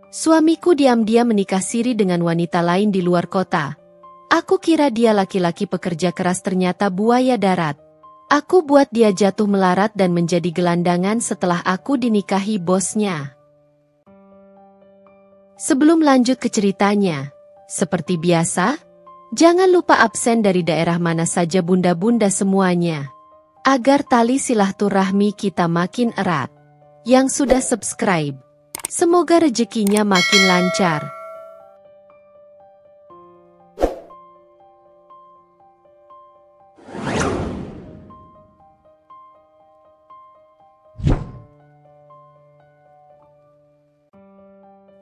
Suamiku diam-diam menikah siri dengan wanita lain di luar kota. Aku kira dia laki-laki pekerja keras, ternyata buaya darat. Aku buat dia jatuh melarat dan menjadi gelandangan setelah aku dinikahi bosnya. Sebelum lanjut ke ceritanya, seperti biasa, jangan lupa absen dari daerah mana saja bunda-bunda semuanya, agar tali silaturahmi kita makin erat. Yang sudah subscribe, semoga rezekinya makin lancar.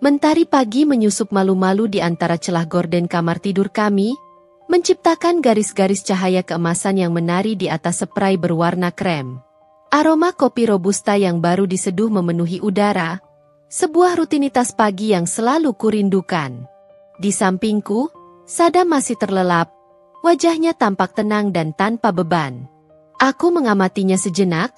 Mentari pagi menyusup malu-malu di antara celah gorden kamar tidur kami, menciptakan garis-garis cahaya keemasan yang menari di atas spray berwarna krem. Aroma kopi robusta yang baru diseduh memenuhi udara, sebuah rutinitas pagi yang selalu kurindukan. Di sampingku, Sadam masih terlelap, wajahnya tampak tenang dan tanpa beban. Aku mengamatinya sejenak,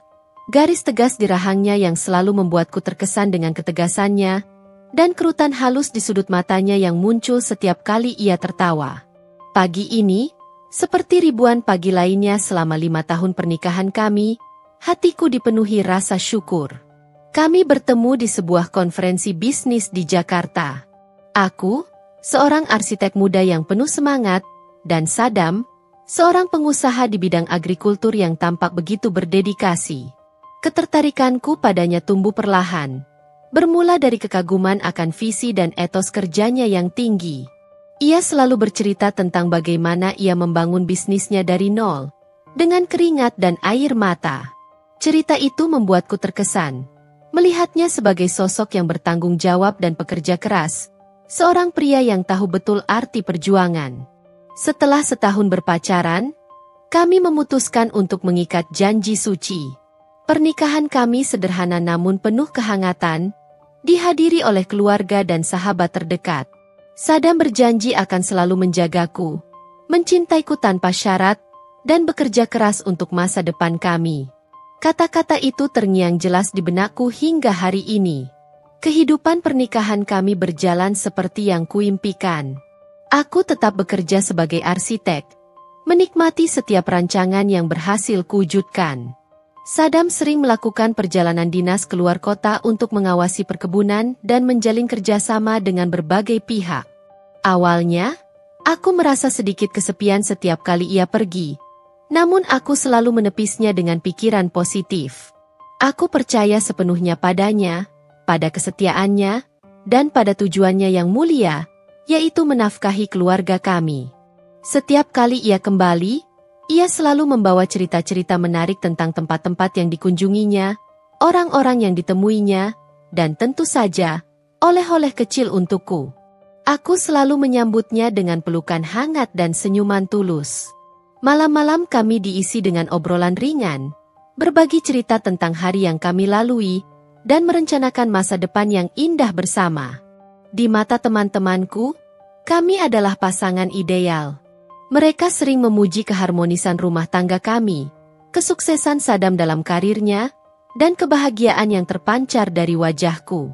garis tegas di rahangnya yang selalu membuatku terkesan dengan ketegasannya, dan kerutan halus di sudut matanya yang muncul setiap kali ia tertawa. Pagi ini, seperti ribuan pagi lainnya selama 5 tahun pernikahan kami, hatiku dipenuhi rasa syukur. Kami bertemu di sebuah konferensi bisnis di Jakarta. Aku, seorang arsitek muda yang penuh semangat, dan Sadam, seorang pengusaha di bidang agrikultur yang tampak begitu berdedikasi. Ketertarikanku padanya tumbuh perlahan, bermula dari kekaguman akan visi dan etos kerjanya yang tinggi. Ia selalu bercerita tentang bagaimana ia membangun bisnisnya dari nol, dengan keringat dan air mata. Cerita itu membuatku terkesan, melihatnya sebagai sosok yang bertanggung jawab dan pekerja keras, seorang pria yang tahu betul arti perjuangan. Setelah setahun berpacaran, kami memutuskan untuk mengikat janji suci. Pernikahan kami sederhana namun penuh kehangatan, dihadiri oleh keluarga dan sahabat terdekat. Sadam berjanji akan selalu menjagaku, mencintaiku tanpa syarat, dan bekerja keras untuk masa depan kami. Kata-kata itu terngiang jelas di benakku hingga hari ini. Kehidupan pernikahan kami berjalan seperti yang kuimpikan. Aku tetap bekerja sebagai arsitek, menikmati setiap rancangan yang berhasil kuwujudkan. Sadam sering melakukan perjalanan dinas keluar kota untuk mengawasi perkebunan dan menjalin kerjasama dengan berbagai pihak. Awalnya, aku merasa sedikit kesepian setiap kali ia pergi, namun aku selalu menepisnya dengan pikiran positif. Aku percaya sepenuhnya padanya, pada kesetiaannya, dan pada tujuannya yang mulia, yaitu menafkahi keluarga kami. Setiap kali ia kembali, ia selalu membawa cerita-cerita menarik tentang tempat-tempat yang dikunjunginya, orang-orang yang ditemuinya, dan tentu saja, oleh-oleh kecil untukku. Aku selalu menyambutnya dengan pelukan hangat dan senyuman tulus. Malam-malam kami diisi dengan obrolan ringan, berbagi cerita tentang hari yang kami lalui, dan merencanakan masa depan yang indah bersama. Di mata teman-temanku, kami adalah pasangan ideal. Mereka sering memuji keharmonisan rumah tangga kami, kesuksesan Sadam dalam karirnya, dan kebahagiaan yang terpancar dari wajahku.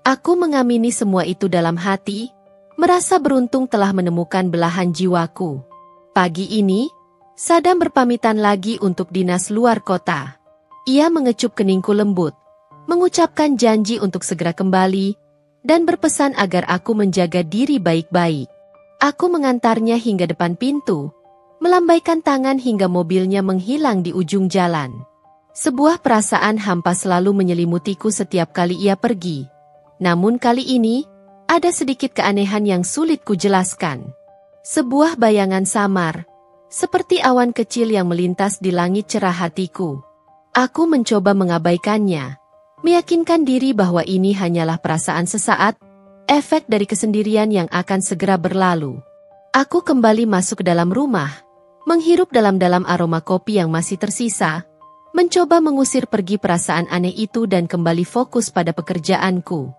Aku mengamini semua itu dalam hati, merasa beruntung telah menemukan belahan jiwaku. Pagi ini, Sadam berpamitan lagi untuk dinas luar kota. Ia mengecup keningku lembut, mengucapkan janji untuk segera kembali, dan berpesan agar aku menjaga diri baik-baik. Aku mengantarnya hingga depan pintu, melambaikan tangan hingga mobilnya menghilang di ujung jalan. Sebuah perasaan hampa selalu menyelimutiku setiap kali ia pergi. Namun kali ini, ada sedikit keanehan yang sulit kujelaskan. Sebuah bayangan samar, seperti awan kecil yang melintas di langit cerah hatiku. Aku mencoba mengabaikannya, meyakinkan diri bahwa ini hanyalah perasaan sesaat, efek dari kesendirian yang akan segera berlalu. Aku kembali masuk ke dalam rumah, menghirup dalam-dalam aroma kopi yang masih tersisa, mencoba mengusir pergi perasaan aneh itu dan kembali fokus pada pekerjaanku.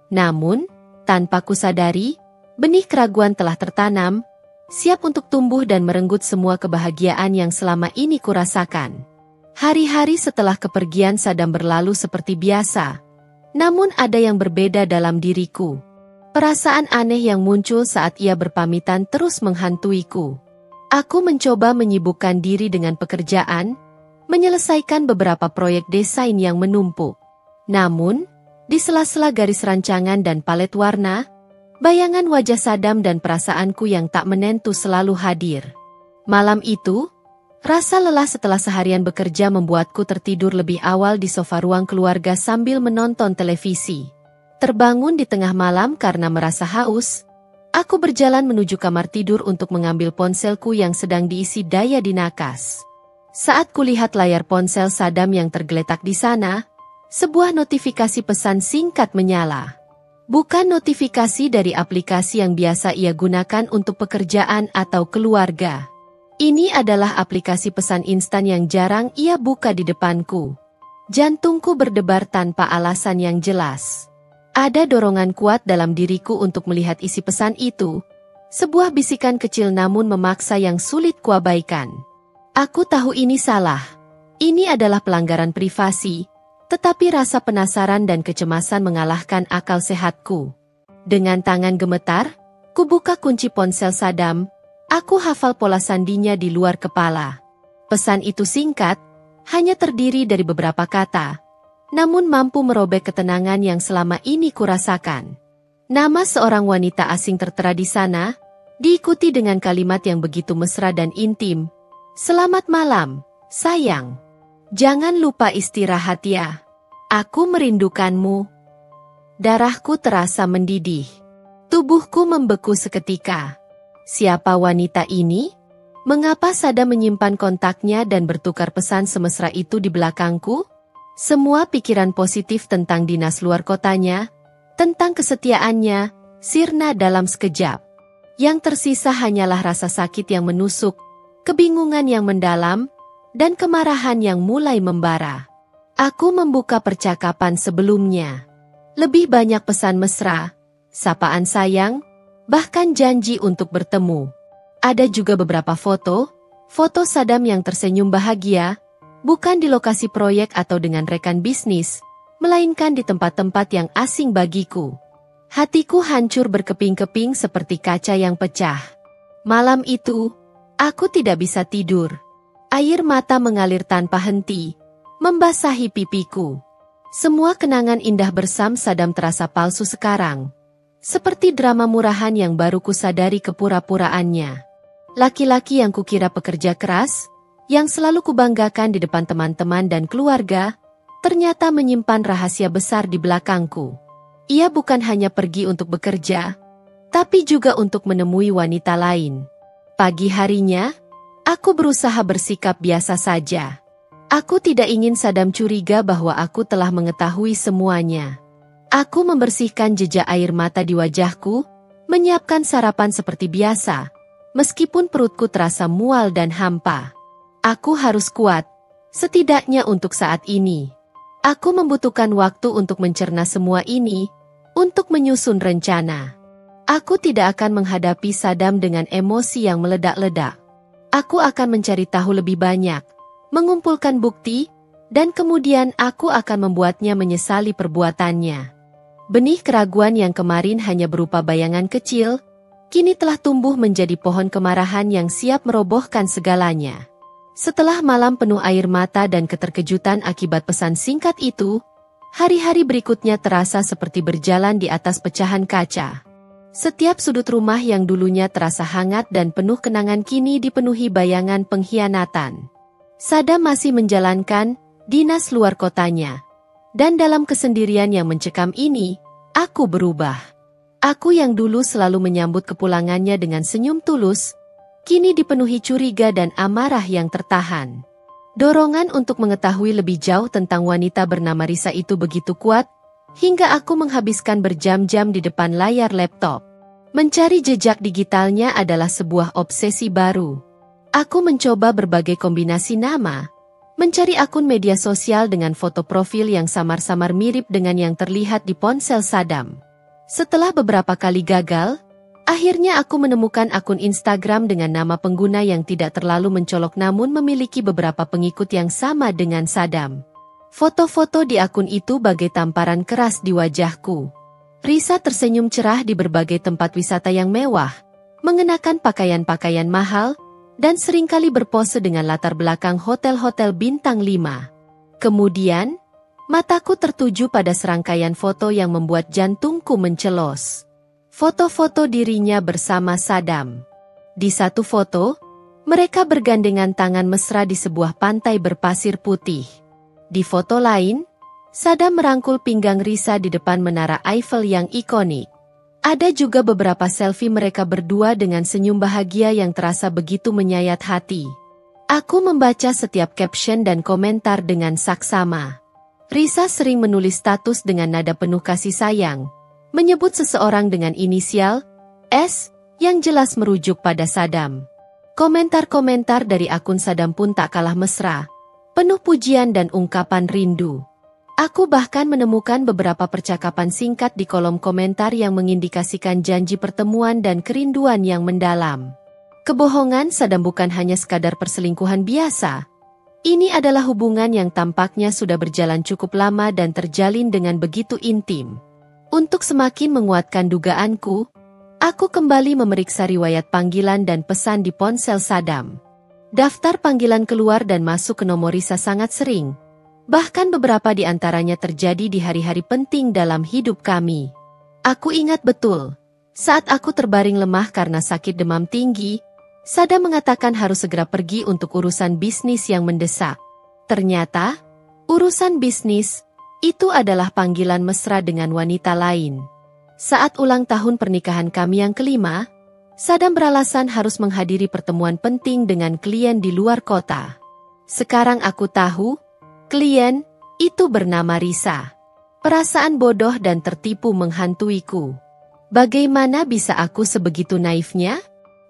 Namun, tanpa kusadari, benih keraguan telah tertanam, siap untuk tumbuh dan merenggut semua kebahagiaan yang selama ini kurasakan. Hari-hari setelah kepergian Sadam berlalu seperti biasa, namun ada yang berbeda dalam diriku. Perasaan aneh yang muncul saat ia berpamitan terus menghantuiku. Aku mencoba menyibukkan diri dengan pekerjaan, menyelesaikan beberapa proyek desain yang menumpuk. Namun, di sela-sela garis rancangan dan palet warna, bayangan wajah Sadam dan perasaanku yang tak menentu selalu hadir. Malam itu, rasa lelah setelah seharian bekerja membuatku tertidur lebih awal di sofa ruang keluarga sambil menonton televisi. Terbangun di tengah malam karena merasa haus, aku berjalan menuju kamar tidur untuk mengambil ponselku yang sedang diisi daya di nakas. Saat kulihat layar ponsel Sadam yang tergeletak di sana, sebuah notifikasi pesan singkat menyala. Bukan notifikasi dari aplikasi yang biasa ia gunakan untuk pekerjaan atau keluarga. Ini adalah aplikasi pesan instan yang jarang ia buka di depanku. Jantungku berdebar tanpa alasan yang jelas. Ada dorongan kuat dalam diriku untuk melihat isi pesan itu. Sebuah bisikan kecil namun memaksa yang sulit kuabaikan. Aku tahu ini salah. Ini adalah pelanggaran privasi, tetapi rasa penasaran dan kecemasan mengalahkan akal sehatku. Dengan tangan gemetar, kubuka kunci ponsel Sadam. Aku hafal pola sandinya di luar kepala. Pesan itu singkat, hanya terdiri dari beberapa kata, namun mampu merobek ketenangan yang selama ini kurasakan. Nama seorang wanita asing tertera di sana, diikuti dengan kalimat yang begitu mesra dan intim. Selamat malam, sayang. Jangan lupa istirahat ya. Aku merindukanmu. Darahku terasa mendidih. Tubuhku membeku seketika. Siapa wanita ini? Mengapa Sadam menyimpan kontaknya dan bertukar pesan semesra itu di belakangku? Semua pikiran positif tentang dinas luar kotanya, tentang kesetiaannya, sirna dalam sekejap. Yang tersisa hanyalah rasa sakit yang menusuk, kebingungan yang mendalam, dan kemarahan yang mulai membara. Aku membuka percakapan sebelumnya. Lebih banyak pesan mesra, sapaan sayang, bahkan janji untuk bertemu. Ada juga beberapa foto Sadam yang tersenyum bahagia, bukan di lokasi proyek atau dengan rekan bisnis, melainkan di tempat-tempat yang asing bagiku. Hatiku hancur berkeping-keping seperti kaca yang pecah. Malam itu, aku tidak bisa tidur. Air mata mengalir tanpa henti, membasahi pipiku. Semua kenangan indah bersama Sadam terasa palsu sekarang. Seperti drama murahan yang baru kusadari kepura-puraannya. Laki-laki yang kukira pekerja keras, yang selalu kubanggakan di depan teman-teman dan keluarga, ternyata menyimpan rahasia besar di belakangku. Ia bukan hanya pergi untuk bekerja, tapi juga untuk menemui wanita lain. Pagi harinya, aku berusaha bersikap biasa saja. Aku tidak ingin Sadam curiga bahwa aku telah mengetahui semuanya. Aku membersihkan jejak air mata di wajahku, menyiapkan sarapan seperti biasa, meskipun perutku terasa mual dan hampa. Aku harus kuat, setidaknya untuk saat ini. Aku membutuhkan waktu untuk mencerna semua ini, untuk menyusun rencana. Aku tidak akan menghadapi Sadam dengan emosi yang meledak-ledak. Aku akan mencari tahu lebih banyak, mengumpulkan bukti, dan kemudian aku akan membuatnya menyesali perbuatannya. Benih keraguan yang kemarin hanya berupa bayangan kecil, kini telah tumbuh menjadi pohon kemarahan yang siap merobohkan segalanya. Setelah malam penuh air mata dan keterkejutan akibat pesan singkat itu, hari-hari berikutnya terasa seperti berjalan di atas pecahan kaca. Setiap sudut rumah yang dulunya terasa hangat dan penuh kenangan kini dipenuhi bayangan pengkhianatan. Sadam masih menjalankan dinas luar kotanya. Dan dalam kesendirian yang mencekam ini, aku berubah. Aku yang dulu selalu menyambut kepulangannya dengan senyum tulus, kini dipenuhi curiga dan amarah yang tertahan. Dorongan untuk mengetahui lebih jauh tentang wanita bernama Risa itu begitu kuat, hingga aku menghabiskan berjam-jam di depan layar laptop. Mencari jejak digitalnya adalah sebuah obsesi baru. Aku mencoba berbagai kombinasi nama, mencari akun media sosial dengan foto profil yang samar-samar mirip dengan yang terlihat di ponsel Sadam. Setelah beberapa kali gagal, akhirnya aku menemukan akun Instagram dengan nama pengguna yang tidak terlalu mencolok namun memiliki beberapa pengikut yang sama dengan Sadam. Foto-foto di akun itu bagai tamparan keras di wajahku. Risa tersenyum cerah di berbagai tempat wisata yang mewah, mengenakan pakaian-pakaian mahal, dan seringkali berpose dengan latar belakang hotel-hotel bintang 5. Kemudian, mataku tertuju pada serangkaian foto yang membuat jantungku mencelos. Foto-foto dirinya bersama Saddam. Di satu foto, mereka bergandengan tangan mesra di sebuah pantai berpasir putih. Di foto lain, Saddam merangkul pinggang Risa di depan menara Eiffel yang ikonik. Ada juga beberapa selfie mereka berdua dengan senyum bahagia yang terasa begitu menyayat hati. Aku membaca setiap caption dan komentar dengan saksama. Risa sering menulis status dengan nada penuh kasih sayang, menyebut seseorang dengan inisial S yang jelas merujuk pada Saddam. Komentar-komentar dari akun Saddam pun tak kalah mesra, penuh pujian dan ungkapan rindu. Aku bahkan menemukan beberapa percakapan singkat di kolom komentar yang mengindikasikan janji pertemuan dan kerinduan yang mendalam. Kebohongan Saddam bukan hanya sekadar perselingkuhan biasa. Ini adalah hubungan yang tampaknya sudah berjalan cukup lama dan terjalin dengan begitu intim. Untuk semakin menguatkan dugaanku, aku kembali memeriksa riwayat panggilan dan pesan di ponsel Saddam. Daftar panggilan keluar dan masuk ke nomor Risa sangat sering. Bahkan beberapa di antaranya terjadi di hari-hari penting dalam hidup kami. Aku ingat betul, saat aku terbaring lemah karena sakit demam tinggi, Saddam mengatakan harus segera pergi untuk urusan bisnis yang mendesak. Ternyata, urusan bisnis, itu adalah panggilan mesra dengan wanita lain. Saat ulang tahun pernikahan kami yang kelima, Saddam beralasan harus menghadiri pertemuan penting dengan klien di luar kota. Sekarang aku tahu, klien itu bernama Risa. Perasaan bodoh dan tertipu menghantuiku. Bagaimana bisa aku sebegitu naifnya?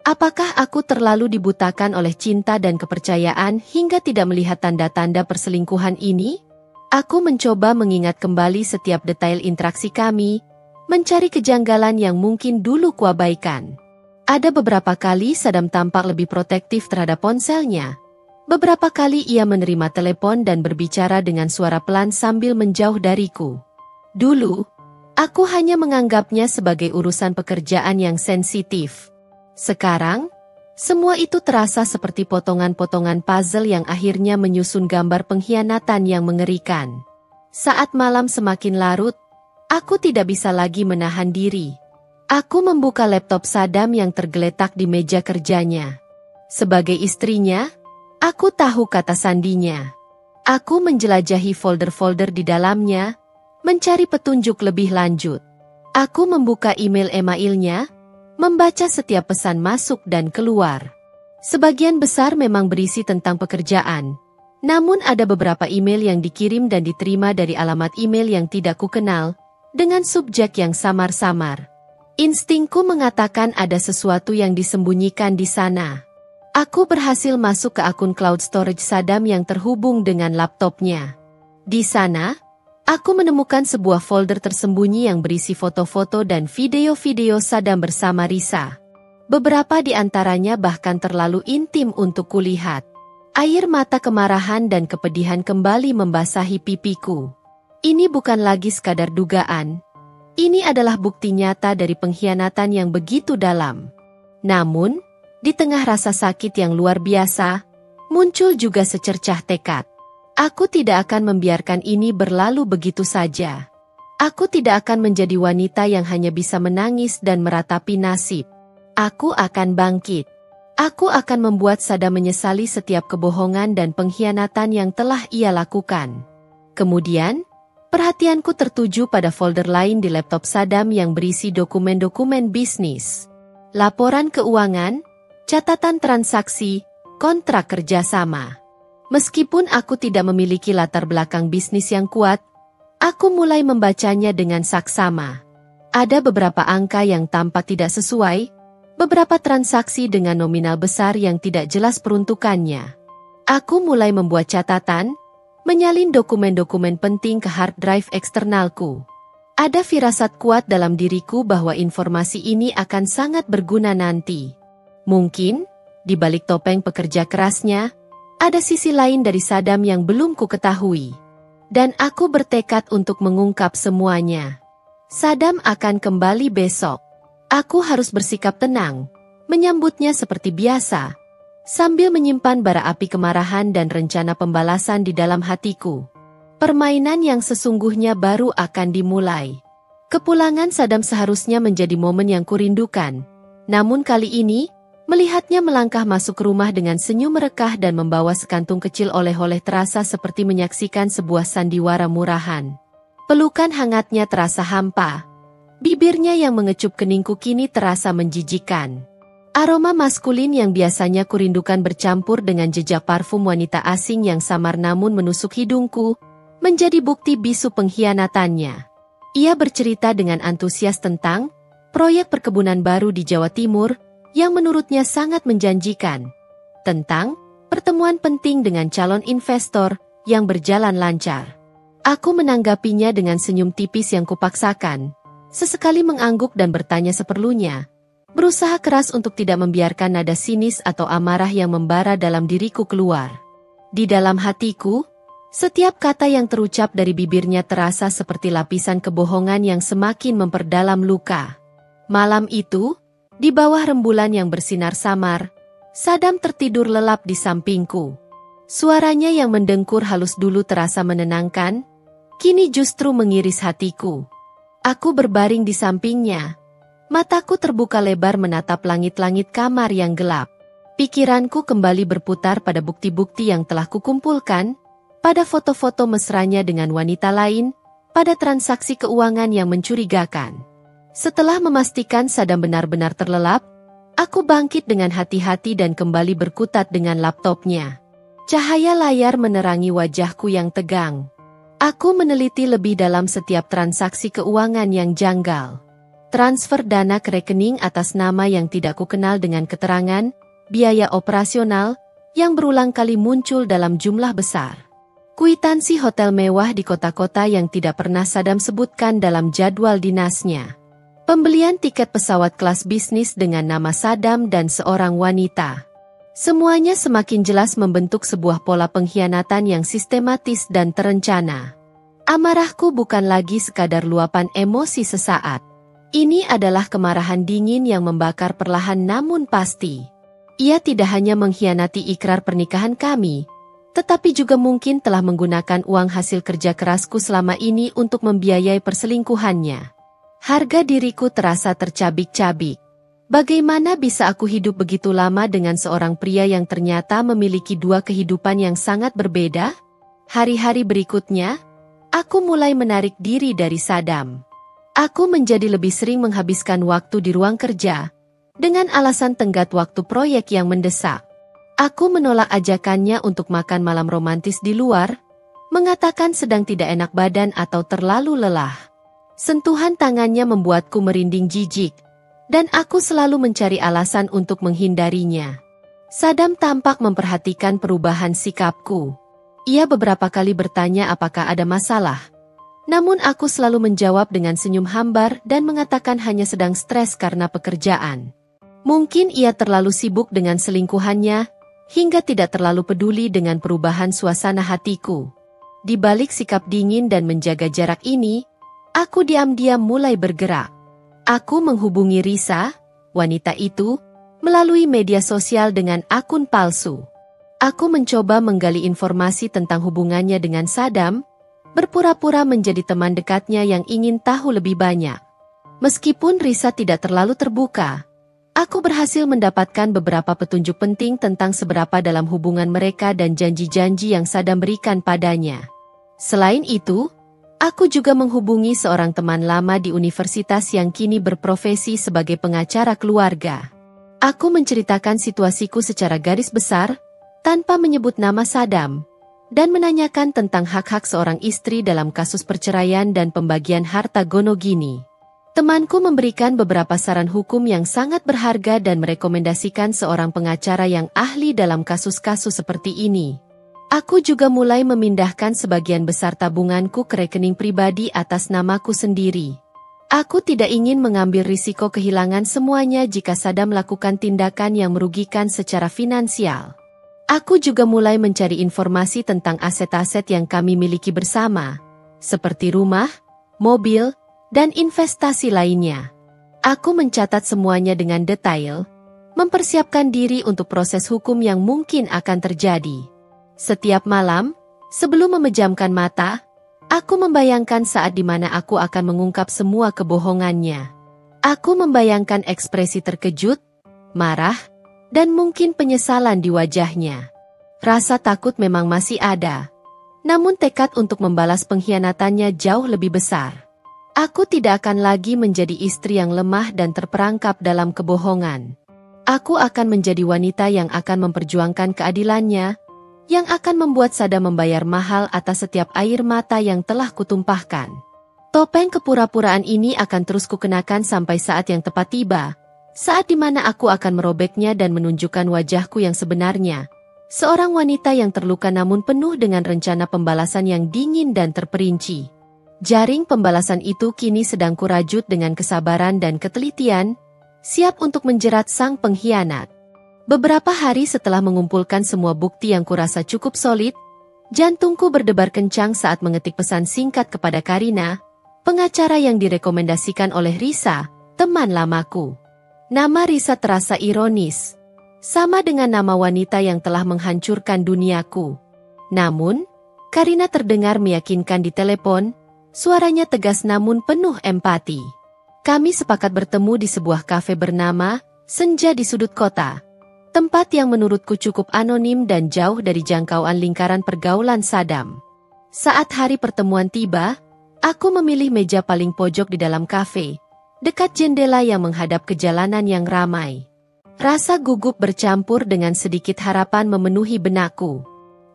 Apakah aku terlalu dibutakan oleh cinta dan kepercayaan hingga tidak melihat tanda-tanda perselingkuhan ini? Aku mencoba mengingat kembali setiap detail interaksi kami, mencari kejanggalan yang mungkin dulu kuabaikan. Ada beberapa kali Saddam tampak lebih protektif terhadap ponselnya. Beberapa kali ia menerima telepon dan berbicara dengan suara pelan sambil menjauh dariku. Dulu, aku hanya menganggapnya sebagai urusan pekerjaan yang sensitif. Sekarang, semua itu terasa seperti potongan-potongan puzzle yang akhirnya menyusun gambar pengkhianatan yang mengerikan. Saat malam semakin larut, aku tidak bisa lagi menahan diri. Aku membuka laptop Saddam yang tergeletak di meja kerjanya. Sebagai istrinya, aku tahu kata sandinya. Aku menjelajahi folder-folder di dalamnya, mencari petunjuk lebih lanjut. Aku membuka email-emailnya, membaca setiap pesan masuk dan keluar. Sebagian besar memang berisi tentang pekerjaan. Namun ada beberapa email yang dikirim dan diterima dari alamat email yang tidak kukenal, dengan subjek yang samar-samar. Instingku mengatakan ada sesuatu yang disembunyikan di sana. Aku berhasil masuk ke akun cloud storage Saddam yang terhubung dengan laptopnya. Di sana, aku menemukan sebuah folder tersembunyi yang berisi foto-foto dan video-video Saddam bersama Risa. Beberapa di antaranya bahkan terlalu intim untuk kulihat. Air mata kemarahan dan kepedihan kembali membasahi pipiku. Ini bukan lagi sekadar dugaan. Ini adalah bukti nyata dari pengkhianatan yang begitu dalam. Namun, di tengah rasa sakit yang luar biasa, muncul juga secercah tekad. Aku tidak akan membiarkan ini berlalu begitu saja. Aku tidak akan menjadi wanita yang hanya bisa menangis dan meratapi nasib. Aku akan bangkit. Aku akan membuat Saddam menyesali setiap kebohongan dan pengkhianatan yang telah ia lakukan. Kemudian, perhatianku tertuju pada folder lain di laptop Saddam yang berisi dokumen-dokumen bisnis. Laporan keuangan, catatan transaksi, kontrak kerjasama. Meskipun aku tidak memiliki latar belakang bisnis yang kuat, aku mulai membacanya dengan saksama. Ada beberapa angka yang tampak tidak sesuai, beberapa transaksi dengan nominal besar yang tidak jelas peruntukannya. Aku mulai membuat catatan, menyalin dokumen-dokumen penting ke hard drive eksternalku. Ada firasat kuat dalam diriku bahwa informasi ini akan sangat berguna nanti. Mungkin, di balik topeng pekerja kerasnya, ada sisi lain dari Saddam yang belum ku ketahui. Dan aku bertekad untuk mengungkap semuanya. Saddam akan kembali besok. Aku harus bersikap tenang, menyambutnya seperti biasa, sambil menyimpan bara api kemarahan dan rencana pembalasan di dalam hatiku. Permainan yang sesungguhnya baru akan dimulai. Kepulangan Saddam seharusnya menjadi momen yang kurindukan. Namun kali ini, melihatnya melangkah masuk rumah dengan senyum merekah dan membawa sekantung kecil oleh-oleh terasa seperti menyaksikan sebuah sandiwara murahan. Pelukan hangatnya terasa hampa. Bibirnya yang mengecup keningku kini terasa menjijikan. Aroma maskulin yang biasanya kurindukan bercampur dengan jejak parfum wanita asing yang samar namun menusuk hidungku, menjadi bukti bisu pengkhianatannya. Ia bercerita dengan antusias tentang proyek perkebunan baru di Jawa Timur yang menurutnya sangat menjanjikan. Tentang pertemuan penting dengan calon investor yang berjalan lancar. Aku menanggapinya dengan senyum tipis yang kupaksakan. Sesekali mengangguk dan bertanya seperlunya. Berusaha keras untuk tidak membiarkan nada sinis atau amarah yang membara dalam diriku keluar. Di dalam hatiku, setiap kata yang terucap dari bibirnya terasa seperti lapisan kebohongan yang semakin memperdalam luka. Malam itu, di bawah rembulan yang bersinar samar, Saddam tertidur lelap di sampingku. Suaranya yang mendengkur halus dulu terasa menenangkan, kini justru mengiris hatiku. Aku berbaring di sampingnya. Mataku terbuka lebar menatap langit-langit kamar yang gelap. Pikiranku kembali berputar pada bukti-bukti yang telah kukumpulkan, pada foto-foto mesranya dengan wanita lain, pada transaksi keuangan yang mencurigakan. Setelah memastikan Saddam benar-benar terlelap, aku bangkit dengan hati-hati dan kembali berkutat dengan laptopnya. Cahaya layar menerangi wajahku yang tegang. Aku meneliti lebih dalam setiap transaksi keuangan yang janggal. Transfer dana ke rekening atas nama yang tidak kukenal dengan keterangan, biaya operasional, yang berulang kali muncul dalam jumlah besar. Kwitansi hotel mewah di kota-kota yang tidak pernah Saddam sebutkan dalam jadwal dinasnya. Pembelian tiket pesawat kelas bisnis dengan nama Saddam dan seorang wanita. Semuanya semakin jelas membentuk sebuah pola pengkhianatan yang sistematis dan terencana. Amarahku bukan lagi sekadar luapan emosi sesaat. Ini adalah kemarahan dingin yang membakar perlahan namun pasti. Ia tidak hanya mengkhianati ikrar pernikahan kami, tetapi juga mungkin telah menggunakan uang hasil kerja kerasku selama ini untuk membiayai perselingkuhannya. Harga diriku terasa tercabik-cabik. Bagaimana bisa aku hidup begitu lama dengan seorang pria yang ternyata memiliki dua kehidupan yang sangat berbeda? Hari-hari berikutnya, aku mulai menarik diri dari Saddam. Aku menjadi lebih sering menghabiskan waktu di ruang kerja, dengan alasan tenggat waktu proyek yang mendesak. Aku menolak ajakannya untuk makan malam romantis di luar, mengatakan sedang tidak enak badan atau terlalu lelah. Sentuhan tangannya membuatku merinding jijik, dan aku selalu mencari alasan untuk menghindarinya. Saddam tampak memperhatikan perubahan sikapku. Ia beberapa kali bertanya apakah ada masalah. Namun aku selalu menjawab dengan senyum hambar dan mengatakan hanya sedang stres karena pekerjaan. Mungkin ia terlalu sibuk dengan selingkuhannya, hingga tidak terlalu peduli dengan perubahan suasana hatiku. Di balik sikap dingin dan menjaga jarak ini, aku diam-diam mulai bergerak. Aku menghubungi Risa, wanita itu, melalui media sosial dengan akun palsu. Aku mencoba menggali informasi tentang hubungannya dengan Saddam, berpura-pura menjadi teman dekatnya yang ingin tahu lebih banyak. Meskipun Risa tidak terlalu terbuka, aku berhasil mendapatkan beberapa petunjuk penting tentang seberapa dalam hubungan mereka dan janji-janji yang Saddam berikan padanya. Selain itu, aku juga menghubungi seorang teman lama di universitas yang kini berprofesi sebagai pengacara keluarga. Aku menceritakan situasiku secara garis besar, tanpa menyebut nama Saddam, dan menanyakan tentang hak-hak seorang istri dalam kasus perceraian dan pembagian harta gonogini. Temanku memberikan beberapa saran hukum yang sangat berharga dan merekomendasikan seorang pengacara yang ahli dalam kasus-kasus seperti ini. Aku juga mulai memindahkan sebagian besar tabunganku ke rekening pribadi atas namaku sendiri. Aku tidak ingin mengambil risiko kehilangan semuanya jika Saddam melakukan tindakan yang merugikan secara finansial. Aku juga mulai mencari informasi tentang aset-aset yang kami miliki bersama, seperti rumah, mobil, dan investasi lainnya. Aku mencatat semuanya dengan detail, mempersiapkan diri untuk proses hukum yang mungkin akan terjadi. Setiap malam, sebelum memejamkan mata, aku membayangkan saat di mana aku akan mengungkap semua kebohongannya. Aku membayangkan ekspresi terkejut, marah, dan mungkin penyesalan di wajahnya. Rasa takut memang masih ada, namun tekad untuk membalas pengkhianatannya jauh lebih besar. Aku tidak akan lagi menjadi istri yang lemah dan terperangkap dalam kebohongan. Aku akan menjadi wanita yang akan memperjuangkan keadilannya, yang akan membuat Saddam membayar mahal atas setiap air mata yang telah kutumpahkan. Topeng kepura-puraan ini akan terus kukenakan sampai saat yang tepat tiba, saat di mana aku akan merobeknya dan menunjukkan wajahku yang sebenarnya. Seorang wanita yang terluka namun penuh dengan rencana pembalasan yang dingin dan terperinci. Jaring pembalasan itu kini sedang kurajut dengan kesabaran dan ketelitian, siap untuk menjerat sang pengkhianat. Beberapa hari setelah mengumpulkan semua bukti yang kurasa cukup solid, jantungku berdebar kencang saat mengetik pesan singkat kepada Karina, pengacara yang direkomendasikan oleh Risa, teman lamaku. Nama Risa terasa ironis, sama dengan nama wanita yang telah menghancurkan duniaku. Namun, Karina terdengar meyakinkan di telepon, suaranya tegas namun penuh empati. Kami sepakat bertemu di sebuah kafe bernama Senja di sudut kota, tempat yang menurutku cukup anonim dan jauh dari jangkauan lingkaran pergaulan Saddam. Saat hari pertemuan tiba, aku memilih meja paling pojok di dalam kafe, dekat jendela yang menghadap ke jalanan yang ramai. Rasa gugup bercampur dengan sedikit harapan memenuhi benakku.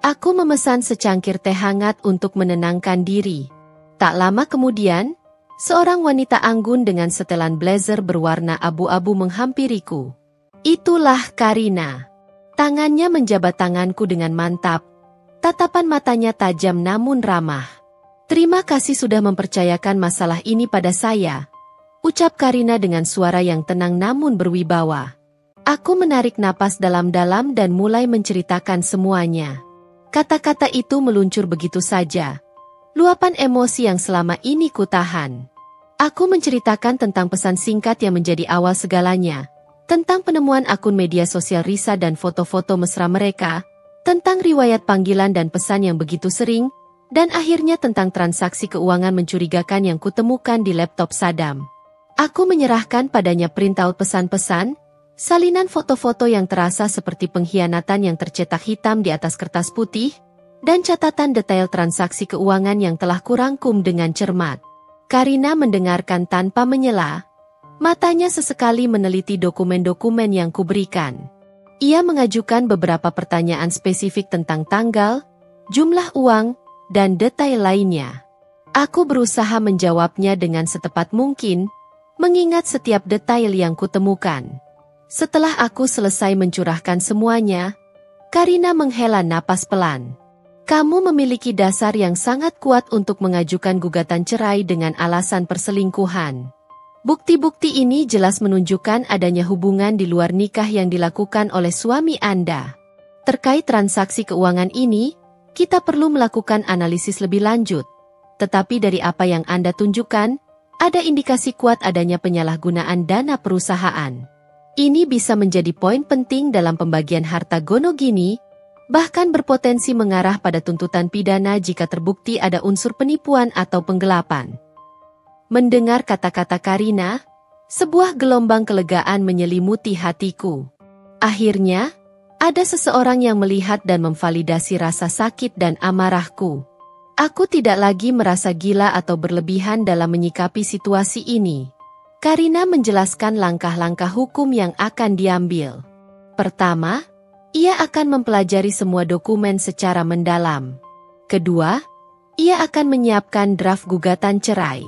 Aku memesan secangkir teh hangat untuk menenangkan diri. Tak lama kemudian, seorang wanita anggun dengan setelan blazer berwarna abu-abu menghampiriku. Itulah Karina. Tangannya menjabat tanganku dengan mantap. Tatapan matanya tajam namun ramah. Terima kasih sudah mempercayakan masalah ini pada saya, ucap Karina dengan suara yang tenang namun berwibawa. Aku menarik napas dalam-dalam dan mulai menceritakan semuanya. Kata-kata itu meluncur begitu saja. Luapan emosi yang selama ini kutahan. Aku menceritakan tentang pesan singkat yang menjadi awal segalanya, tentang penemuan akun media sosial Risa dan foto-foto mesra mereka, tentang riwayat panggilan dan pesan yang begitu sering, dan akhirnya tentang transaksi keuangan mencurigakan yang kutemukan di laptop Saddam. Aku menyerahkan padanya printout pesan-pesan, salinan foto-foto yang terasa seperti pengkhianatan yang tercetak hitam di atas kertas putih, dan catatan detail transaksi keuangan yang telah kurangkum dengan cermat. Karina mendengarkan tanpa menyela. Matanya sesekali meneliti dokumen-dokumen yang kuberikan. Ia mengajukan beberapa pertanyaan spesifik tentang tanggal, jumlah uang, dan detail lainnya. Aku berusaha menjawabnya dengan setepat mungkin, mengingat setiap detail yang kutemukan. Setelah aku selesai mencurahkan semuanya, Karina menghela napas pelan. Kamu memiliki dasar yang sangat kuat untuk mengajukan gugatan cerai dengan alasan perselingkuhan. Bukti-bukti ini jelas menunjukkan adanya hubungan di luar nikah yang dilakukan oleh suami Anda. Terkait transaksi keuangan ini, kita perlu melakukan analisis lebih lanjut. Tetapi dari apa yang Anda tunjukkan, ada indikasi kuat adanya penyalahgunaan dana perusahaan. Ini bisa menjadi poin penting dalam pembagian harta gonogini, bahkan berpotensi mengarah pada tuntutan pidana jika terbukti ada unsur penipuan atau penggelapan. Mendengar kata-kata Karina, sebuah gelombang kelegaan menyelimuti hatiku. Akhirnya, ada seseorang yang melihat dan memvalidasi rasa sakit dan amarahku. Aku tidak lagi merasa gila atau berlebihan dalam menyikapi situasi ini. Karina menjelaskan langkah-langkah hukum yang akan diambil. Pertama, ia akan mempelajari semua dokumen secara mendalam. Kedua, ia akan menyiapkan draft gugatan cerai.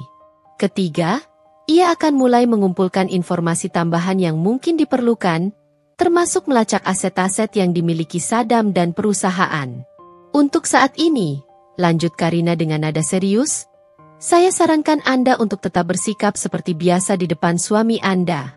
Ketiga, ia akan mulai mengumpulkan informasi tambahan yang mungkin diperlukan, termasuk melacak aset-aset yang dimiliki Saddam dan perusahaan. Untuk saat ini, lanjut Karina dengan nada serius, saya sarankan Anda untuk tetap bersikap seperti biasa di depan suami Anda.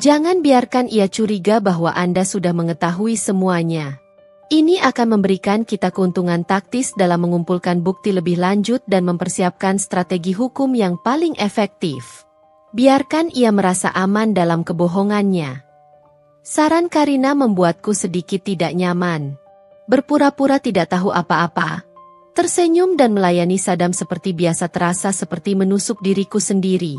Jangan biarkan ia curiga bahwa Anda sudah mengetahui semuanya. Ini akan memberikan kita keuntungan taktis dalam mengumpulkan bukti lebih lanjut dan mempersiapkan strategi hukum yang paling efektif. Biarkan ia merasa aman dalam kebohongannya. Saran Karina membuatku sedikit tidak nyaman. Berpura-pura tidak tahu apa-apa. Tersenyum dan melayani Saddam seperti biasa terasa seperti menusuk diriku sendiri.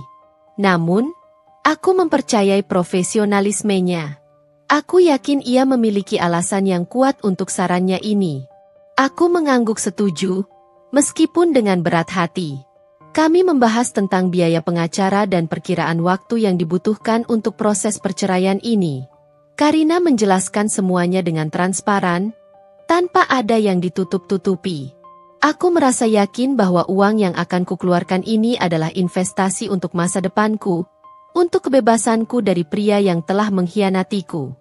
Namun, aku mempercayai profesionalismenya. Aku yakin ia memiliki alasan yang kuat untuk sarannya ini. Aku mengangguk setuju, meskipun dengan berat hati. Kami membahas tentang biaya pengacara dan perkiraan waktu yang dibutuhkan untuk proses perceraian ini. Karina menjelaskan semuanya dengan transparan, tanpa ada yang ditutup-tutupi. Aku merasa yakin bahwa uang yang akan kukeluarkan ini adalah investasi untuk masa depanku, untuk kebebasanku dari pria yang telah mengkhianatiku.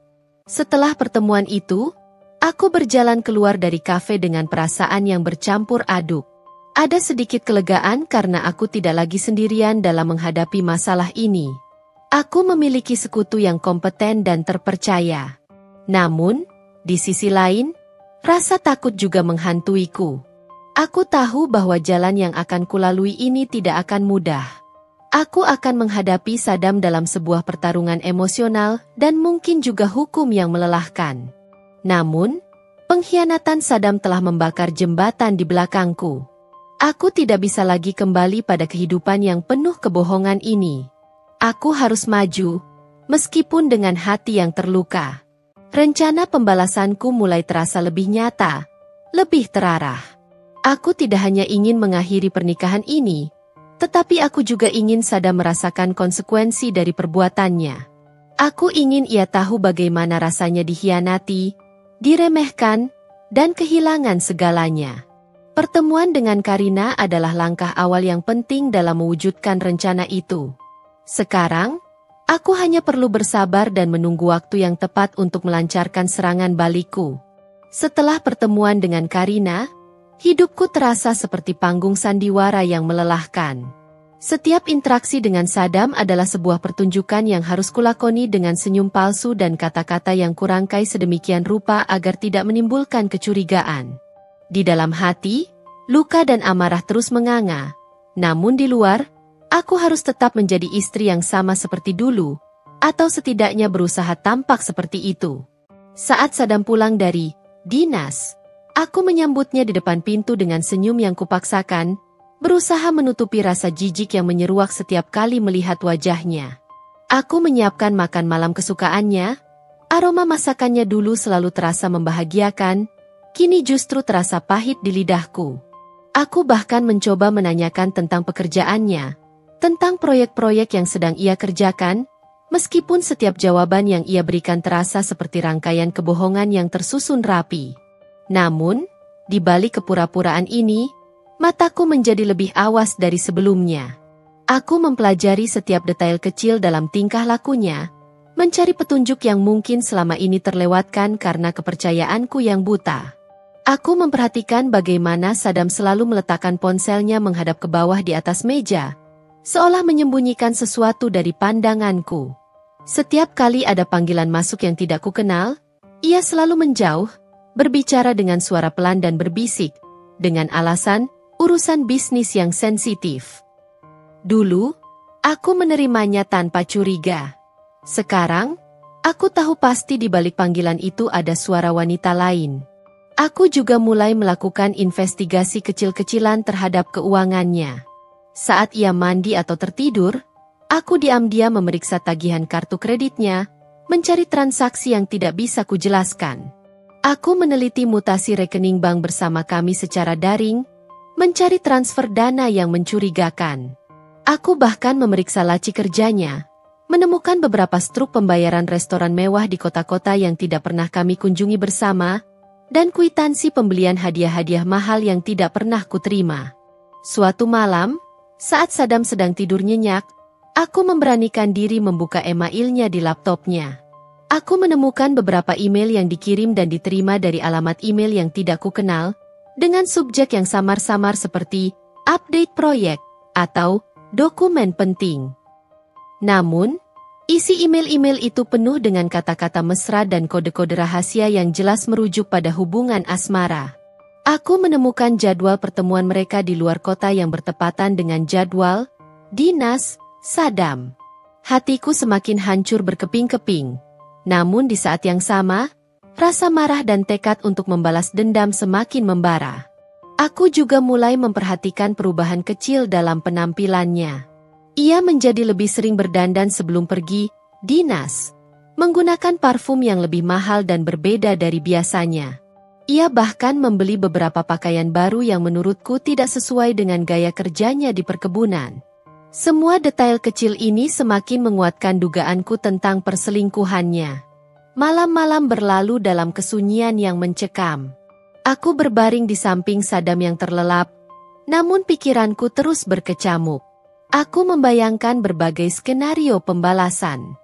Setelah pertemuan itu, aku berjalan keluar dari kafe dengan perasaan yang bercampur aduk. Ada sedikit kelegaan karena aku tidak lagi sendirian dalam menghadapi masalah ini. Aku memiliki sekutu yang kompeten dan terpercaya. Namun, di sisi lain, rasa takut juga menghantuiku. Aku tahu bahwa jalan yang akan kulalui ini tidak akan mudah. Aku akan menghadapi Saddam dalam sebuah pertarungan emosional dan mungkin juga hukum yang melelahkan. Namun, pengkhianatan Saddam telah membakar jembatan di belakangku. Aku tidak bisa lagi kembali pada kehidupan yang penuh kebohongan ini. Aku harus maju, meskipun dengan hati yang terluka. Rencana pembalasanku mulai terasa lebih nyata, lebih terarah. Aku tidak hanya ingin mengakhiri pernikahan ini, tetapi aku juga ingin Saddam merasakan konsekuensi dari perbuatannya. Aku ingin ia tahu bagaimana rasanya dikhianati, diremehkan, dan kehilangan segalanya. Pertemuan dengan Karina adalah langkah awal yang penting dalam mewujudkan rencana itu. Sekarang, aku hanya perlu bersabar dan menunggu waktu yang tepat untuk melancarkan serangan balikku. Setelah pertemuan dengan Karina, hidupku terasa seperti panggung sandiwara yang melelahkan. Setiap interaksi dengan Saddam adalah sebuah pertunjukan yang harus kulakoni dengan senyum palsu dan kata-kata yang kurangkai sedemikian rupa agar tidak menimbulkan kecurigaan. Di dalam hati, luka dan amarah terus menganga. Namun di luar, aku harus tetap menjadi istri yang sama seperti dulu, atau setidaknya berusaha tampak seperti itu. Saat Saddam pulang dari dinas, aku menyambutnya di depan pintu dengan senyum yang kupaksakan, berusaha menutupi rasa jijik yang menyeruak setiap kali melihat wajahnya. Aku menyiapkan makan malam kesukaannya, aroma masakannya dulu selalu terasa membahagiakan, kini justru terasa pahit di lidahku. Aku bahkan mencoba menanyakan tentang pekerjaannya, tentang proyek-proyek yang sedang ia kerjakan, meskipun setiap jawaban yang ia berikan terasa seperti rangkaian kebohongan yang tersusun rapi. Namun, di balik kepura-puraan ini, mataku menjadi lebih awas dari sebelumnya. Aku mempelajari setiap detail kecil dalam tingkah lakunya, mencari petunjuk yang mungkin selama ini terlewatkan karena kepercayaanku yang buta. Aku memperhatikan bagaimana Saddam selalu meletakkan ponselnya menghadap ke bawah di atas meja, seolah menyembunyikan sesuatu dari pandanganku. Setiap kali ada panggilan masuk yang tidak kukenal, ia selalu menjauh, berbicara dengan suara pelan dan berbisik, dengan alasan urusan bisnis yang sensitif. Dulu, aku menerimanya tanpa curiga. Sekarang, aku tahu pasti di balik panggilan itu ada suara wanita lain. Aku juga mulai melakukan investigasi kecil-kecilan terhadap keuangannya. Saat ia mandi atau tertidur, aku diam-diam memeriksa tagihan kartu kreditnya, mencari transaksi yang tidak bisa kujelaskan. Aku meneliti mutasi rekening bank bersama kami secara daring, mencari transfer dana yang mencurigakan. Aku bahkan memeriksa laci kerjanya, menemukan beberapa struk pembayaran restoran mewah di kota-kota yang tidak pernah kami kunjungi bersama, dan kwitansi pembelian hadiah-hadiah mahal yang tidak pernah kuterima. Suatu malam, saat Saddam sedang tidur nyenyak, aku memberanikan diri membuka emailnya di laptopnya. Aku menemukan beberapa email yang dikirim dan diterima dari alamat email yang tidak kukenal, dengan subjek yang samar-samar seperti update proyek atau dokumen penting. Namun, Isi email-email itu penuh dengan kata-kata mesra dan kode-kode rahasia yang jelas merujuk pada hubungan asmara. Aku menemukan jadwal pertemuan mereka di luar kota yang bertepatan dengan jadwal dinas Saddam. Hatiku semakin hancur berkeping-keping. Namun di saat yang sama, rasa marah dan tekad untuk membalas dendam semakin membara. Aku juga mulai memperhatikan perubahan kecil dalam penampilannya. Ia menjadi lebih sering berdandan sebelum pergi dinas, menggunakan parfum yang lebih mahal dan berbeda dari biasanya. Ia bahkan membeli beberapa pakaian baru yang menurutku tidak sesuai dengan gaya kerjanya di perkebunan. Semua detail kecil ini semakin menguatkan dugaanku tentang perselingkuhannya. Malam-malam berlalu dalam kesunyian yang mencekam. Aku berbaring di samping Saddam yang terlelap, namun pikiranku terus berkecamuk. Aku membayangkan berbagai skenario pembalasan.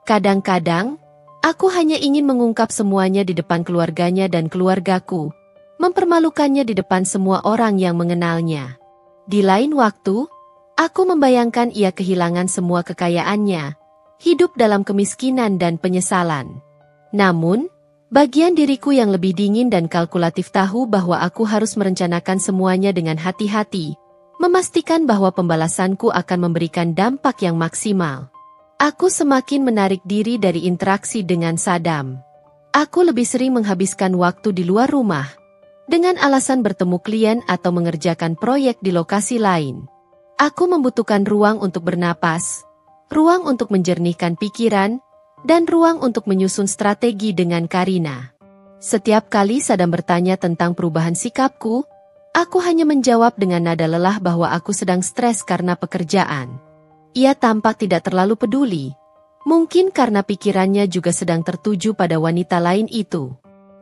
Kadang-kadang, aku hanya ingin mengungkap semuanya di depan keluarganya dan keluargaku, mempermalukannya di depan semua orang yang mengenalnya. Di lain waktu, aku membayangkan ia kehilangan semua kekayaannya, hidup dalam kemiskinan dan penyesalan. Namun, bagian diriku yang lebih dingin dan kalkulatif tahu bahwa aku harus merencanakan semuanya dengan hati-hati, memastikan bahwa pembalasanku akan memberikan dampak yang maksimal. Aku semakin menarik diri dari interaksi dengan Saddam. Aku lebih sering menghabiskan waktu di luar rumah, dengan alasan bertemu klien atau mengerjakan proyek di lokasi lain. Aku membutuhkan ruang untuk bernapas, ruang untuk menjernihkan pikiran, dan ruang untuk menyusun strategi dengan Karina. Setiap kali Saddam bertanya tentang perubahan sikapku, aku hanya menjawab dengan nada lelah bahwa aku sedang stres karena pekerjaan. Ia tampak tidak terlalu peduli, mungkin karena pikirannya juga sedang tertuju pada wanita lain itu.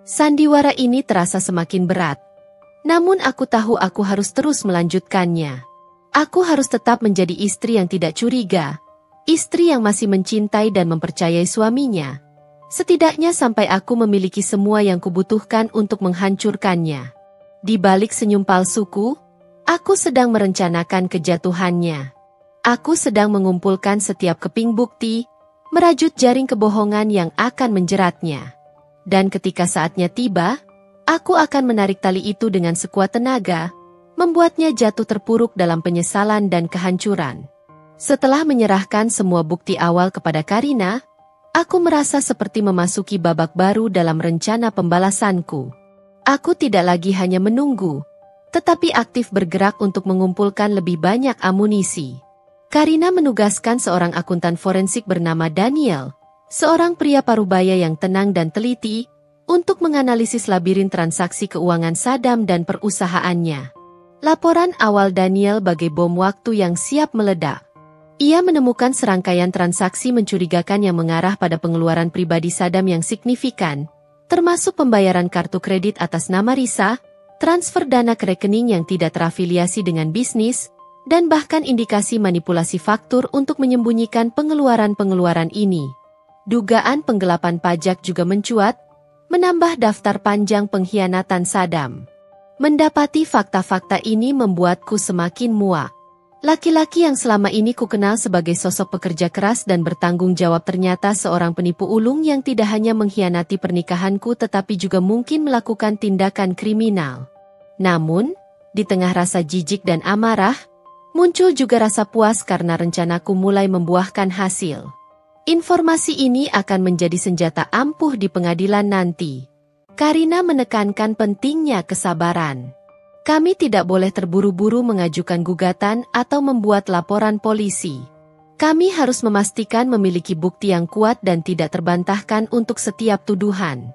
Sandiwara ini terasa semakin berat. Namun aku tahu aku harus terus melanjutkannya. Aku harus tetap menjadi istri yang tidak curiga, istri yang masih mencintai dan mempercayai suaminya. Setidaknya sampai aku memiliki semua yang kubutuhkan untuk menghancurkannya. Di balik senyum palsuku, aku sedang merencanakan kejatuhannya. Aku sedang mengumpulkan setiap keping bukti, merajut jaring kebohongan yang akan menjeratnya. Dan ketika saatnya tiba, aku akan menarik tali itu dengan sekuat tenaga, membuatnya jatuh terpuruk dalam penyesalan dan kehancuran. Setelah menyerahkan semua bukti awal kepada Karina, aku merasa seperti memasuki babak baru dalam rencana pembalasanku. Aku tidak lagi hanya menunggu, tetapi aktif bergerak untuk mengumpulkan lebih banyak amunisi. Karina menugaskan seorang akuntan forensik bernama Daniel, seorang pria parubaya yang tenang dan teliti, untuk menganalisis labirin transaksi keuangan Saddam dan perusahaannya. Laporan awal Daniel bagai bom waktu yang siap meledak. Ia menemukan serangkaian transaksi mencurigakan yang mengarah pada pengeluaran pribadi Saddam yang signifikan, termasuk pembayaran kartu kredit atas nama Risa, transfer dana ke rekening yang tidak terafiliasi dengan bisnis, dan bahkan indikasi manipulasi faktur untuk menyembunyikan pengeluaran-pengeluaran ini. Dugaan penggelapan pajak juga mencuat, menambah daftar panjang pengkhianatan Saddam. Mendapati fakta-fakta ini membuatku semakin muak. Laki-laki yang selama ini kukenal sebagai sosok pekerja keras dan bertanggung jawab ternyata seorang penipu ulung yang tidak hanya mengkhianati pernikahanku tetapi juga mungkin melakukan tindakan kriminal. Namun, di tengah rasa jijik dan amarah, muncul juga rasa puas karena rencanaku mulai membuahkan hasil. Informasi ini akan menjadi senjata ampuh di pengadilan nanti. Karina menekankan pentingnya kesabaran. Kami tidak boleh terburu-buru mengajukan gugatan atau membuat laporan polisi. Kami harus memastikan memiliki bukti yang kuat dan tidak terbantahkan untuk setiap tuduhan.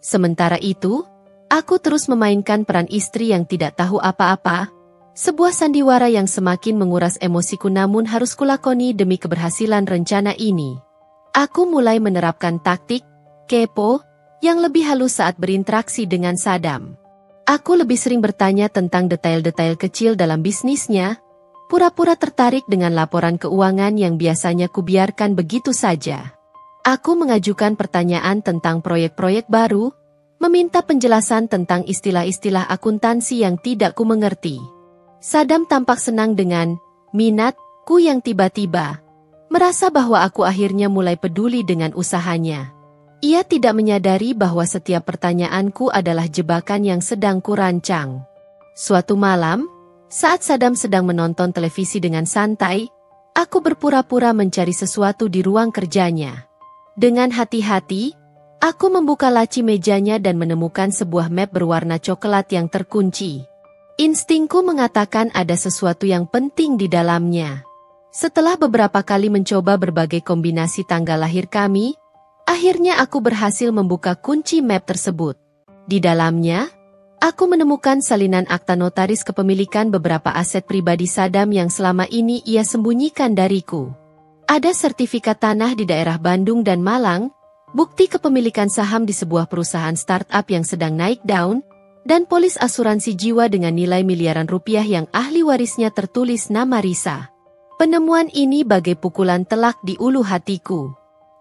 Sementara itu, aku terus memainkan peran istri yang tidak tahu apa-apa, sebuah sandiwara yang semakin menguras emosiku namun harus kulakoni demi keberhasilan rencana ini. Aku mulai menerapkan taktik kepo yang lebih halus saat berinteraksi dengan Saddam. Aku lebih sering bertanya tentang detail-detail kecil dalam bisnisnya, pura-pura tertarik dengan laporan keuangan yang biasanya kubiarkan begitu saja. Aku mengajukan pertanyaan tentang proyek-proyek baru, meminta penjelasan tentang istilah-istilah akuntansi yang tidak ku mengerti. Saddam tampak senang dengan minatku yang tiba-tiba merasa bahwa aku akhirnya mulai peduli dengan usahanya. Ia tidak menyadari bahwa setiap pertanyaanku adalah jebakan yang sedang kurancang. Suatu malam, saat Saddam sedang menonton televisi dengan santai, aku berpura-pura mencari sesuatu di ruang kerjanya. Dengan hati-hati, aku membuka laci mejanya dan menemukan sebuah map berwarna coklat yang terkunci. Instingku mengatakan ada sesuatu yang penting di dalamnya. Setelah beberapa kali mencoba berbagai kombinasi tanggal lahir kami, akhirnya aku berhasil membuka kunci map tersebut. Di dalamnya, aku menemukan salinan akta notaris kepemilikan beberapa aset pribadi Saddam yang selama ini ia sembunyikan dariku. Ada sertifikat tanah di daerah Bandung dan Malang, bukti kepemilikan saham di sebuah perusahaan startup yang sedang naik daun, dan polis asuransi jiwa dengan nilai miliaran rupiah yang ahli warisnya tertulis nama Risa. Penemuan ini bagai pukulan telak di ulu hatiku.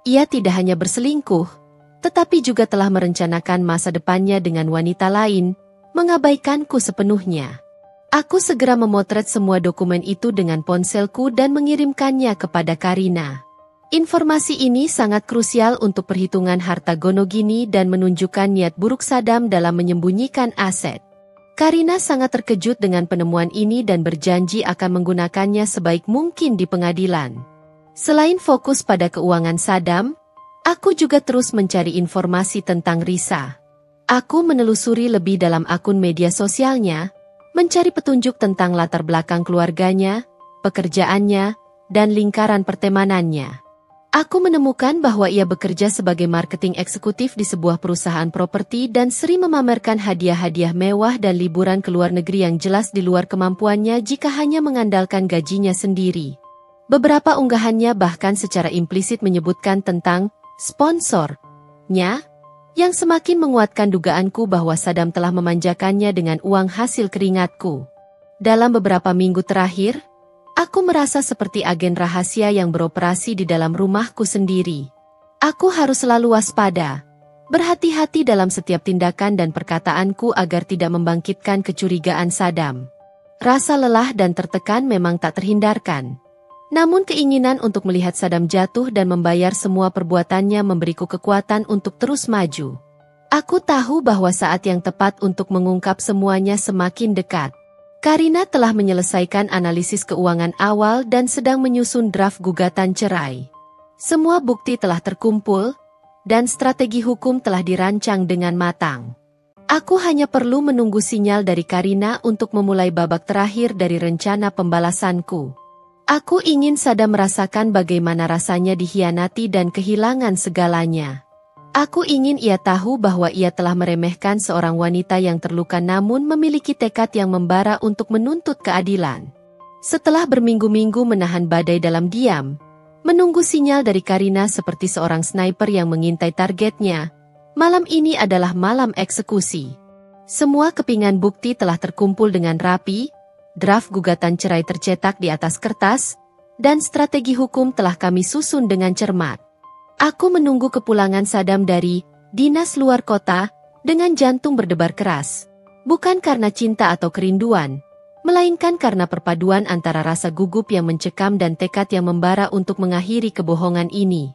Ia tidak hanya berselingkuh, tetapi juga telah merencanakan masa depannya dengan wanita lain, mengabaikanku sepenuhnya. Aku segera memotret semua dokumen itu dengan ponselku dan mengirimkannya kepada Karina. Informasi ini sangat krusial untuk perhitungan harta Gonogini dan menunjukkan niat buruk Saddam dalam menyembunyikan aset. Karina sangat terkejut dengan penemuan ini dan berjanji akan menggunakannya sebaik mungkin di pengadilan. Selain fokus pada keuangan Saddam, aku juga terus mencari informasi tentang Risa. Aku menelusuri lebih dalam akun media sosialnya, mencari petunjuk tentang latar belakang keluarganya, pekerjaannya, dan lingkaran pertemanannya. Aku menemukan bahwa ia bekerja sebagai marketing eksekutif di sebuah perusahaan properti dan sering memamerkan hadiah-hadiah mewah dan liburan ke luar negeri yang jelas di luar kemampuannya jika hanya mengandalkan gajinya sendiri. Beberapa unggahannya bahkan secara implisit menyebutkan tentang sponsornya, yang semakin menguatkan dugaanku bahwa Saddam telah memanjakannya dengan uang hasil keringatku. Dalam beberapa minggu terakhir, aku merasa seperti agen rahasia yang beroperasi di dalam rumahku sendiri. Aku harus selalu waspada, berhati-hati dalam setiap tindakan dan perkataanku agar tidak membangkitkan kecurigaan Saddam. Rasa lelah dan tertekan memang tak terhindarkan. Namun keinginan untuk melihat Saddam jatuh dan membayar semua perbuatannya memberiku kekuatan untuk terus maju. Aku tahu bahwa saat yang tepat untuk mengungkap semuanya semakin dekat. Karina telah menyelesaikan analisis keuangan awal dan sedang menyusun draft gugatan cerai. Semua bukti telah terkumpul, dan strategi hukum telah dirancang dengan matang. Aku hanya perlu menunggu sinyal dari Karina untuk memulai babak terakhir dari rencana pembalasanku. Aku ingin Saddam merasakan bagaimana rasanya dikhianati dan kehilangan segalanya. Aku ingin ia tahu bahwa ia telah meremehkan seorang wanita yang terluka namun memiliki tekad yang membara untuk menuntut keadilan. Setelah berminggu-minggu menahan badai dalam diam, menunggu sinyal dari Karina seperti seorang sniper yang mengintai targetnya, malam ini adalah malam eksekusi. Semua kepingan bukti telah terkumpul dengan rapi, draft gugatan cerai tercetak di atas kertas, dan strategi hukum telah kami susun dengan cermat. Aku menunggu kepulangan Saddam dari dinas luar kota dengan jantung berdebar keras. Bukan karena cinta atau kerinduan, melainkan karena perpaduan antara rasa gugup yang mencekam dan tekad yang membara untuk mengakhiri kebohongan ini.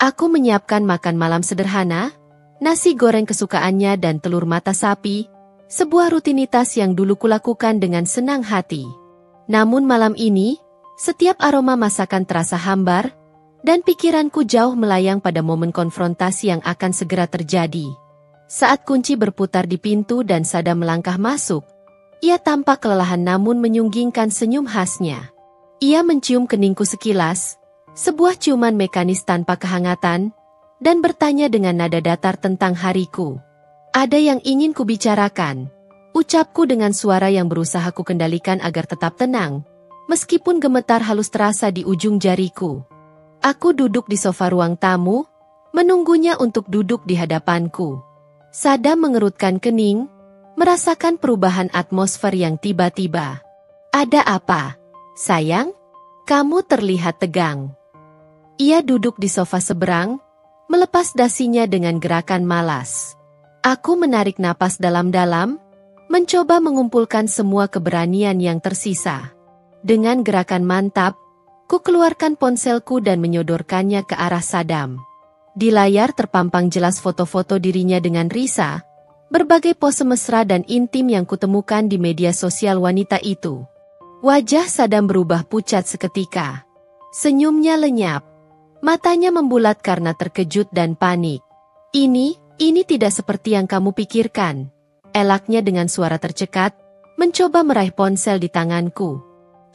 Aku menyiapkan makan malam sederhana, nasi goreng kesukaannya dan telur mata sapi, sebuah rutinitas yang dulu kulakukan dengan senang hati. Namun malam ini, setiap aroma masakan terasa hambar, dan pikiranku jauh melayang pada momen konfrontasi yang akan segera terjadi. Saat kunci berputar di pintu dan Saddam melangkah masuk, ia tampak kelelahan namun menyunggingkan senyum khasnya. Ia mencium keningku sekilas, sebuah ciuman mekanis tanpa kehangatan, dan bertanya dengan nada datar tentang hariku. Ada yang ingin kubicarakan, ucapku dengan suara yang berusaha kukendalikan agar tetap tenang, meskipun gemetar halus terasa di ujung jariku. Aku duduk di sofa ruang tamu, menunggunya untuk duduk di hadapanku. Saddam mengerutkan kening, merasakan perubahan atmosfer yang tiba-tiba. Ada apa, sayang? Kamu terlihat tegang. Ia duduk di sofa seberang, melepas dasinya dengan gerakan malas. Aku menarik napas dalam-dalam, mencoba mengumpulkan semua keberanian yang tersisa. Dengan gerakan mantap, Ku keluarkan ponselku dan menyodorkannya ke arah Sadam. Di layar terpampang jelas foto-foto dirinya dengan Risa, berbagai pose mesra dan intim yang kutemukan di media sosial wanita itu. Wajah Sadam berubah pucat seketika. Senyumnya lenyap. Matanya membulat karena terkejut dan panik. Ini tidak seperti yang kamu pikirkan. Elaknya dengan suara tercekat, mencoba meraih ponsel di tanganku.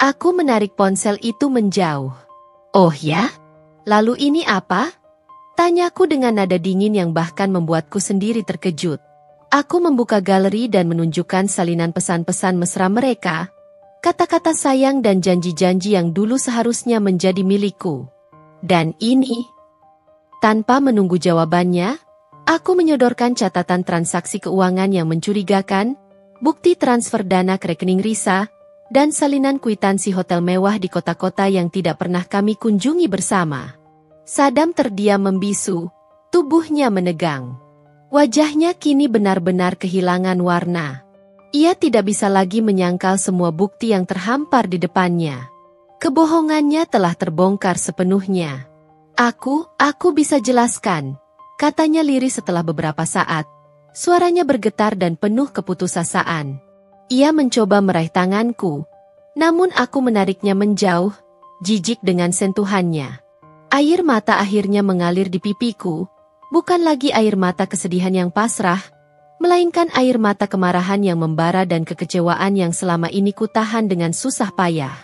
Aku menarik ponsel itu menjauh. Oh ya? Lalu ini apa? Tanyaku dengan nada dingin yang bahkan membuatku sendiri terkejut. Aku membuka galeri dan menunjukkan salinan pesan-pesan mesra mereka, kata-kata sayang dan janji-janji yang dulu seharusnya menjadi milikku. Dan ini, tanpa menunggu jawabannya, aku menyodorkan catatan transaksi keuangan yang mencurigakan, bukti transfer dana ke rekening Risa, dan salinan kwitansi hotel mewah di kota-kota yang tidak pernah kami kunjungi bersama. Sadam terdiam membisu, tubuhnya menegang. Wajahnya kini benar-benar kehilangan warna. Ia tidak bisa lagi menyangkal semua bukti yang terhampar di depannya. Kebohongannya telah terbongkar sepenuhnya. Aku bisa jelaskan, katanya lirih setelah beberapa saat. Suaranya bergetar dan penuh keputusasaan. Ia mencoba meraih tanganku, namun aku menariknya menjauh, jijik dengan sentuhannya. Air mata akhirnya mengalir di pipiku, bukan lagi air mata kesedihan yang pasrah, melainkan air mata kemarahan yang membara dan kekecewaan yang selama ini kutahan dengan susah payah.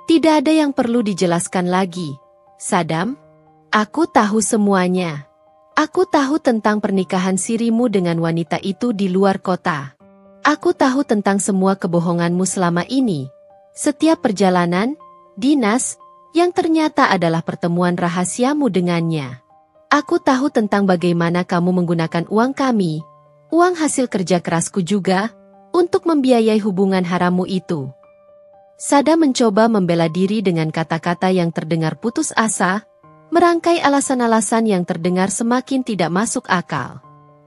Tidak ada yang perlu dijelaskan lagi, Sadam. Aku tahu semuanya. Aku tahu tentang pernikahan sirimu dengan wanita itu di luar kota. Aku tahu tentang semua kebohonganmu selama ini. Setiap perjalanan, dinas, yang ternyata adalah pertemuan rahasiamu dengannya. Aku tahu tentang bagaimana kamu menggunakan uang kami, uang hasil kerja kerasku juga, untuk membiayai hubungan harammu itu. Sada mencoba membela diri dengan kata-kata yang terdengar putus asa, merangkai alasan-alasan yang terdengar semakin tidak masuk akal.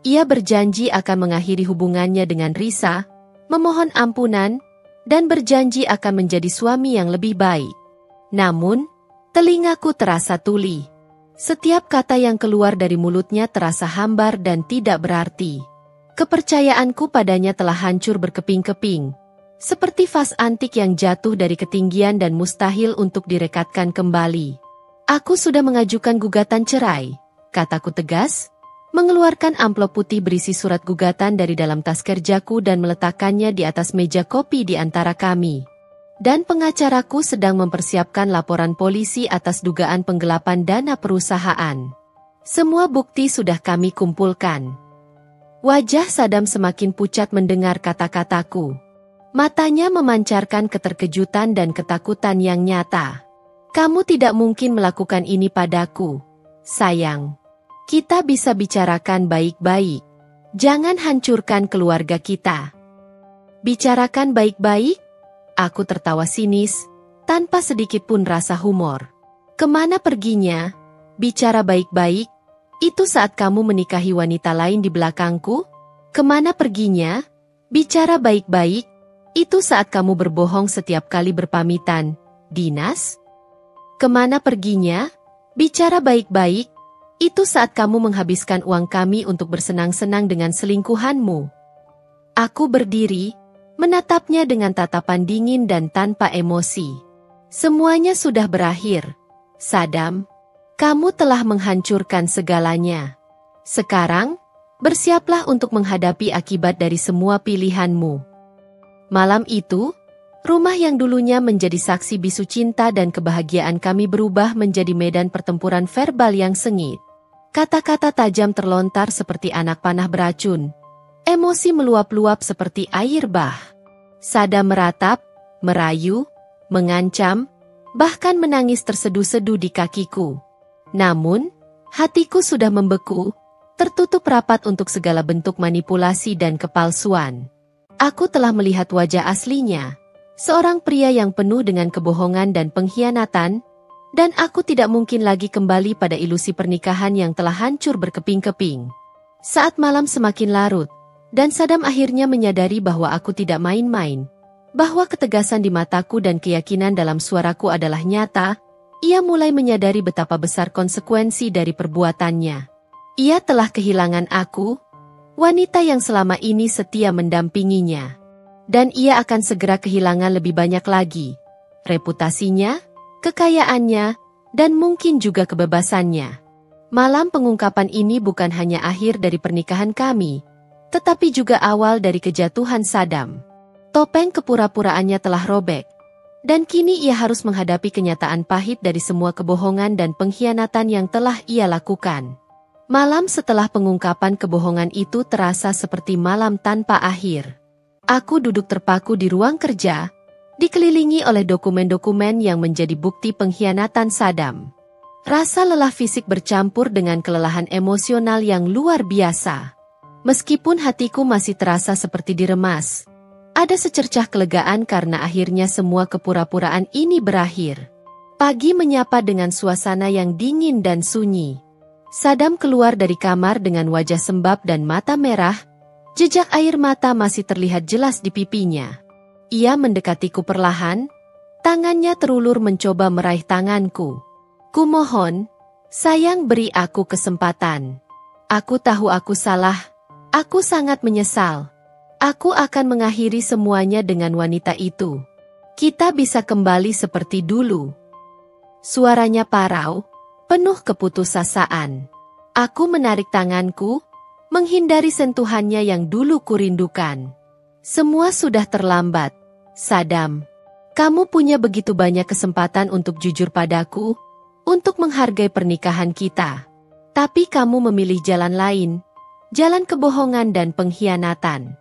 Ia berjanji akan mengakhiri hubungannya dengan Risa, memohon ampunan, dan berjanji akan menjadi suami yang lebih baik. Namun, telingaku terasa tuli. Setiap kata yang keluar dari mulutnya terasa hambar dan tidak berarti. Kepercayaanku padanya telah hancur berkeping-keping. Seperti vas antik yang jatuh dari ketinggian dan mustahil untuk direkatkan kembali. Aku sudah mengajukan gugatan cerai, kataku tegas, mengeluarkan amplop putih berisi surat gugatan dari dalam tas kerjaku dan meletakkannya di atas meja kopi di antara kami. Dan pengacaraku sedang mempersiapkan laporan polisi atas dugaan penggelapan dana perusahaan. Semua bukti sudah kami kumpulkan. Wajah Sadam semakin pucat mendengar kata-kataku. Matanya memancarkan keterkejutan dan ketakutan yang nyata. Kamu tidak mungkin melakukan ini padaku, sayang. Kita bisa bicarakan baik-baik. Jangan hancurkan keluarga kita. Bicarakan baik-baik? Aku tertawa sinis, tanpa sedikit pun rasa humor. Kemana perginya? Bicara baik-baik? Itu saat kamu menikahi wanita lain di belakangku? Kemana perginya? Bicara baik-baik? Itu saat kamu berbohong setiap kali berpamitan, dinas? Kemana perginya? Bicara baik-baik? Itu saat kamu menghabiskan uang kami untuk bersenang-senang dengan selingkuhanmu. Aku berdiri, menatapnya dengan tatapan dingin dan tanpa emosi. Semuanya sudah berakhir. Sadam, kamu telah menghancurkan segalanya. Sekarang, bersiaplah untuk menghadapi akibat dari semua pilihanmu. Malam itu, rumah yang dulunya menjadi saksi bisu cinta dan kebahagiaan kami berubah menjadi medan pertempuran verbal yang sengit. Kata-kata tajam terlontar seperti anak panah beracun. Emosi meluap-luap seperti air bah. Sada meratap, merayu, mengancam, bahkan menangis terseduh-seduh di kakiku. Namun, hatiku sudah membeku, tertutup rapat untuk segala bentuk manipulasi dan kepalsuan. Aku telah melihat wajah aslinya, seorang pria yang penuh dengan kebohongan dan pengkhianatan, dan aku tidak mungkin lagi kembali pada ilusi pernikahan yang telah hancur berkeping-keping. Saat malam semakin larut, dan Sadam akhirnya menyadari bahwa aku tidak main-main, bahwa ketegasan di mataku dan keyakinan dalam suaraku adalah nyata, ia mulai menyadari betapa besar konsekuensi dari perbuatannya. Ia telah kehilangan aku, wanita yang selama ini setia mendampinginya. Dan ia akan segera kehilangan lebih banyak lagi. Reputasinya, kekayaannya, dan mungkin juga kebebasannya. Malam pengungkapan ini bukan hanya akhir dari pernikahan kami, tetapi juga awal dari kejatuhan Saddam. Topeng kepura-puraannya telah robek. Dan kini ia harus menghadapi kenyataan pahit dari semua kebohongan dan pengkhianatan yang telah ia lakukan. Malam setelah pengungkapan kebohongan itu terasa seperti malam tanpa akhir. Aku duduk terpaku di ruang kerja, dikelilingi oleh dokumen-dokumen yang menjadi bukti pengkhianatan Saddam. Rasa lelah fisik bercampur dengan kelelahan emosional yang luar biasa. Meskipun hatiku masih terasa seperti diremas, ada secercah kelegaan karena akhirnya semua kepura-puraan ini berakhir. Pagi menyapa dengan suasana yang dingin dan sunyi. Saddam keluar dari kamar dengan wajah sembab dan mata merah. Jejak air mata masih terlihat jelas di pipinya. Ia mendekatiku perlahan. Tangannya terulur mencoba meraih tanganku. Kumohon, sayang, beri aku kesempatan. Aku tahu aku salah. Aku sangat menyesal. Aku akan mengakhiri semuanya dengan wanita itu. Kita bisa kembali seperti dulu. Suaranya parau, penuh keputusasaan. Aku menarik tanganku, menghindari sentuhannya yang dulu kurindukan. Semua sudah terlambat, Saddam. Kamu punya begitu banyak kesempatan untuk jujur padaku, untuk menghargai pernikahan kita. Tapi kamu memilih jalan lain, jalan kebohongan dan pengkhianatan.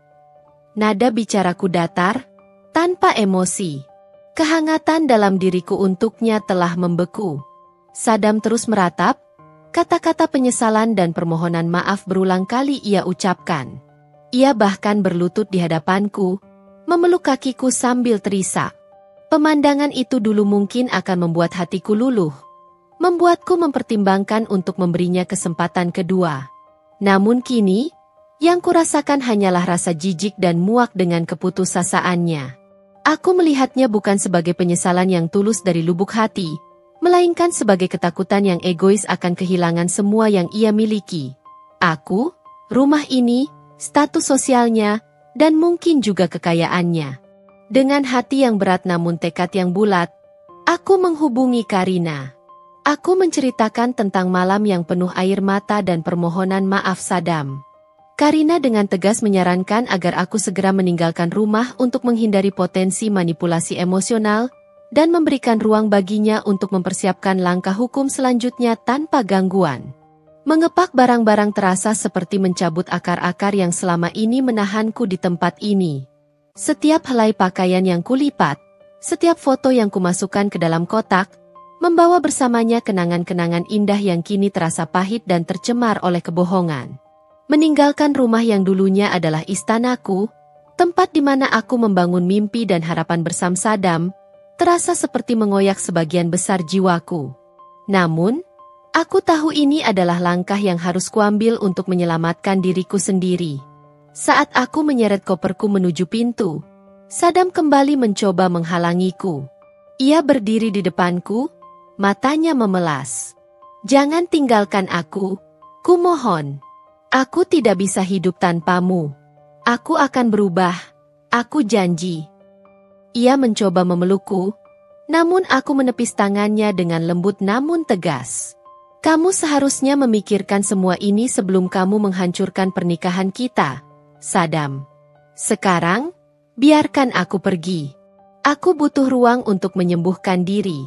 Nada bicaraku datar, tanpa emosi. Kehangatan dalam diriku untuknya telah membeku. Saddam terus meratap, kata-kata penyesalan dan permohonan maaf berulang kali ia ucapkan. Ia bahkan berlutut di hadapanku, memeluk kakiku sambil terisak. Pemandangan itu dulu mungkin akan membuat hatiku luluh, membuatku mempertimbangkan untuk memberinya kesempatan kedua. Namun kini, yang kurasakan hanyalah rasa jijik dan muak dengan keputusasaannya. Aku melihatnya bukan sebagai penyesalan yang tulus dari lubuk hati, melainkan sebagai ketakutan yang egois akan kehilangan semua yang ia miliki. Aku, rumah ini, status sosialnya, dan mungkin juga kekayaannya. Dengan hati yang berat namun tekad yang bulat, aku menghubungi Karina. Aku menceritakan tentang malam yang penuh air mata dan permohonan maaf Saddam. Karina dengan tegas menyarankan agar aku segera meninggalkan rumah untuk menghindari potensi manipulasi emosional dan memberikan ruang baginya untuk mempersiapkan langkah hukum selanjutnya tanpa gangguan. Mengepak barang-barang terasa seperti mencabut akar-akar yang selama ini menahanku di tempat ini. Setiap helai pakaian yang kulipat, setiap foto yang kumasukkan ke dalam kotak, membawa bersamanya kenangan-kenangan indah yang kini terasa pahit dan tercemar oleh kebohongan. Meninggalkan rumah yang dulunya adalah istanaku, tempat di mana aku membangun mimpi dan harapan bersama Saddam, terasa seperti mengoyak sebagian besar jiwaku. Namun, aku tahu ini adalah langkah yang harus kuambil untuk menyelamatkan diriku sendiri. Saat aku menyeret koperku menuju pintu, Saddam kembali mencoba menghalangiku. Ia berdiri di depanku, matanya memelas. Jangan tinggalkan aku, kumohon. Aku tidak bisa hidup tanpamu. Aku akan berubah. Aku janji. Ia mencoba memelukku, namun aku menepis tangannya dengan lembut namun tegas. Kamu seharusnya memikirkan semua ini sebelum kamu menghancurkan pernikahan kita, Saddam. Sekarang, biarkan aku pergi. Aku butuh ruang untuk menyembuhkan diri.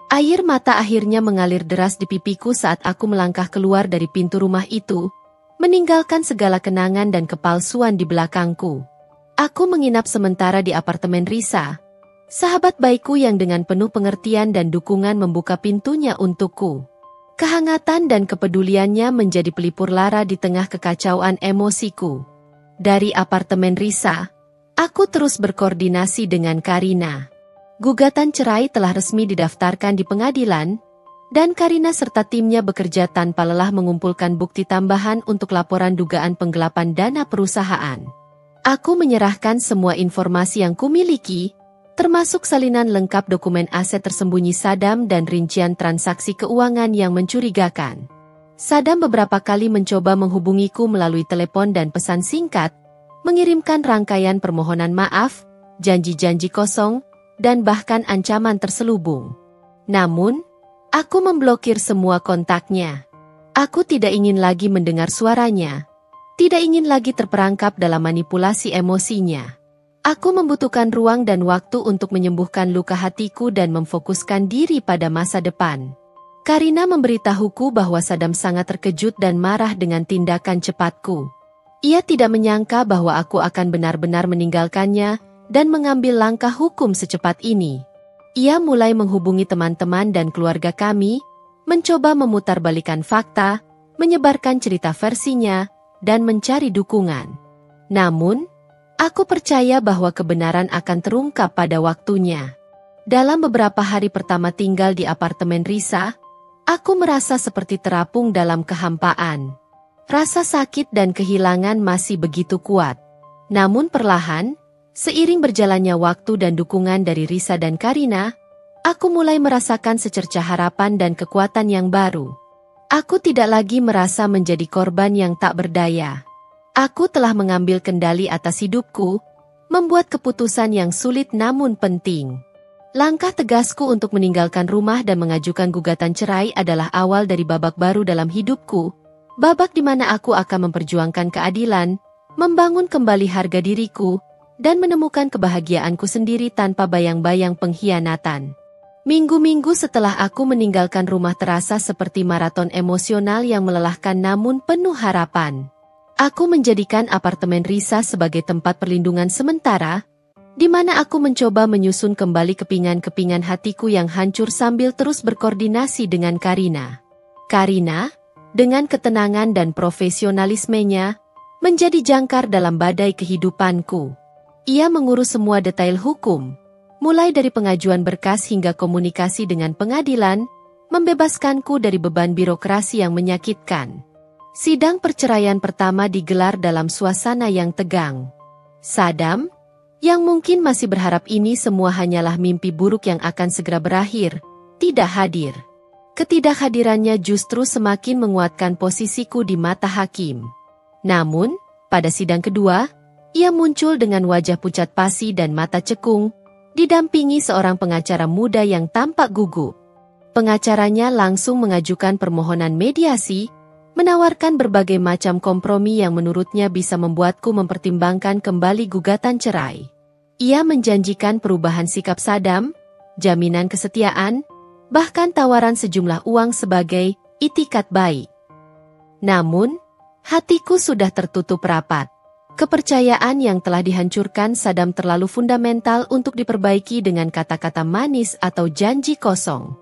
Air mata akhirnya mengalir deras di pipiku saat aku melangkah keluar dari pintu rumah itu, meninggalkan segala kenangan dan kepalsuan di belakangku. Aku menginap sementara di apartemen Risa, sahabat baikku yang dengan penuh pengertian dan dukungan membuka pintunya untukku. Kehangatan dan kepeduliannya menjadi pelipur lara di tengah kekacauan emosiku. Dari apartemen Risa, aku terus berkoordinasi dengan Karina. Gugatan cerai telah resmi didaftarkan di pengadilan, dan Karina serta timnya bekerja tanpa lelah mengumpulkan bukti tambahan untuk laporan dugaan penggelapan dana perusahaan. Aku menyerahkan semua informasi yang kumiliki, termasuk salinan lengkap dokumen aset tersembunyi Saddam dan rincian transaksi keuangan yang mencurigakan. Saddam beberapa kali mencoba menghubungiku melalui telepon dan pesan singkat, mengirimkan rangkaian permohonan maaf, janji-janji kosong, dan bahkan ancaman terselubung. Namun, aku memblokir semua kontaknya. Aku tidak ingin lagi mendengar suaranya. Tidak ingin lagi terperangkap dalam manipulasi emosinya. Aku membutuhkan ruang dan waktu untuk menyembuhkan luka hatiku dan memfokuskan diri pada masa depan. Karina memberitahuku bahwa Saddam sangat terkejut dan marah dengan tindakan cepatku. Ia tidak menyangka bahwa aku akan benar-benar meninggalkannya dan mengambil langkah hukum secepat ini. Ia mulai menghubungi teman-teman dan keluarga kami, mencoba memutarbalikkan fakta, menyebarkan cerita versinya, dan mencari dukungan. Namun, aku percaya bahwa kebenaran akan terungkap pada waktunya. Dalam beberapa hari pertama tinggal di apartemen Risa, aku merasa seperti terapung dalam kehampaan. Rasa sakit dan kehilangan masih begitu kuat. Namun perlahan, seiring berjalannya waktu dan dukungan dari Risa dan Karina, aku mulai merasakan secercah harapan dan kekuatan yang baru. Aku tidak lagi merasa menjadi korban yang tak berdaya. Aku telah mengambil kendali atas hidupku, membuat keputusan yang sulit namun penting. Langkah tegasku untuk meninggalkan rumah dan mengajukan gugatan cerai adalah awal dari babak baru dalam hidupku, babak di mana aku akan memperjuangkan keadilan, membangun kembali harga diriku, dan menemukan kebahagiaanku sendiri tanpa bayang-bayang pengkhianatan. Minggu-minggu setelah aku meninggalkan rumah terasa seperti maraton emosional yang melelahkan namun penuh harapan. Aku menjadikan apartemen Risa sebagai tempat perlindungan sementara, di mana aku mencoba menyusun kembali kepingan-kepingan hatiku yang hancur sambil terus berkoordinasi dengan Karina. Karina, dengan ketenangan dan profesionalismenya, menjadi jangkar dalam badai kehidupanku. Ia mengurus semua detail hukum, mulai dari pengajuan berkas hingga komunikasi dengan pengadilan, membebaskanku dari beban birokrasi yang menyakitkan. Sidang perceraian pertama digelar dalam suasana yang tegang. Saddam, yang mungkin masih berharap ini semua hanyalah mimpi buruk yang akan segera berakhir, tidak hadir. Ketidakhadirannya justru semakin menguatkan posisiku di mata hakim. Namun, pada sidang kedua, ia muncul dengan wajah pucat pasi dan mata cekung, didampingi seorang pengacara muda yang tampak gugup. Pengacaranya langsung mengajukan permohonan mediasi, menawarkan berbagai macam kompromi yang menurutnya bisa membuatku mempertimbangkan kembali gugatan cerai. Ia menjanjikan perubahan sikap Saddam, jaminan kesetiaan, bahkan tawaran sejumlah uang sebagai itikat baik. Namun, hatiku sudah tertutup rapat. Kepercayaan yang telah dihancurkan Saddam terlalu fundamental untuk diperbaiki dengan kata-kata manis atau janji kosong.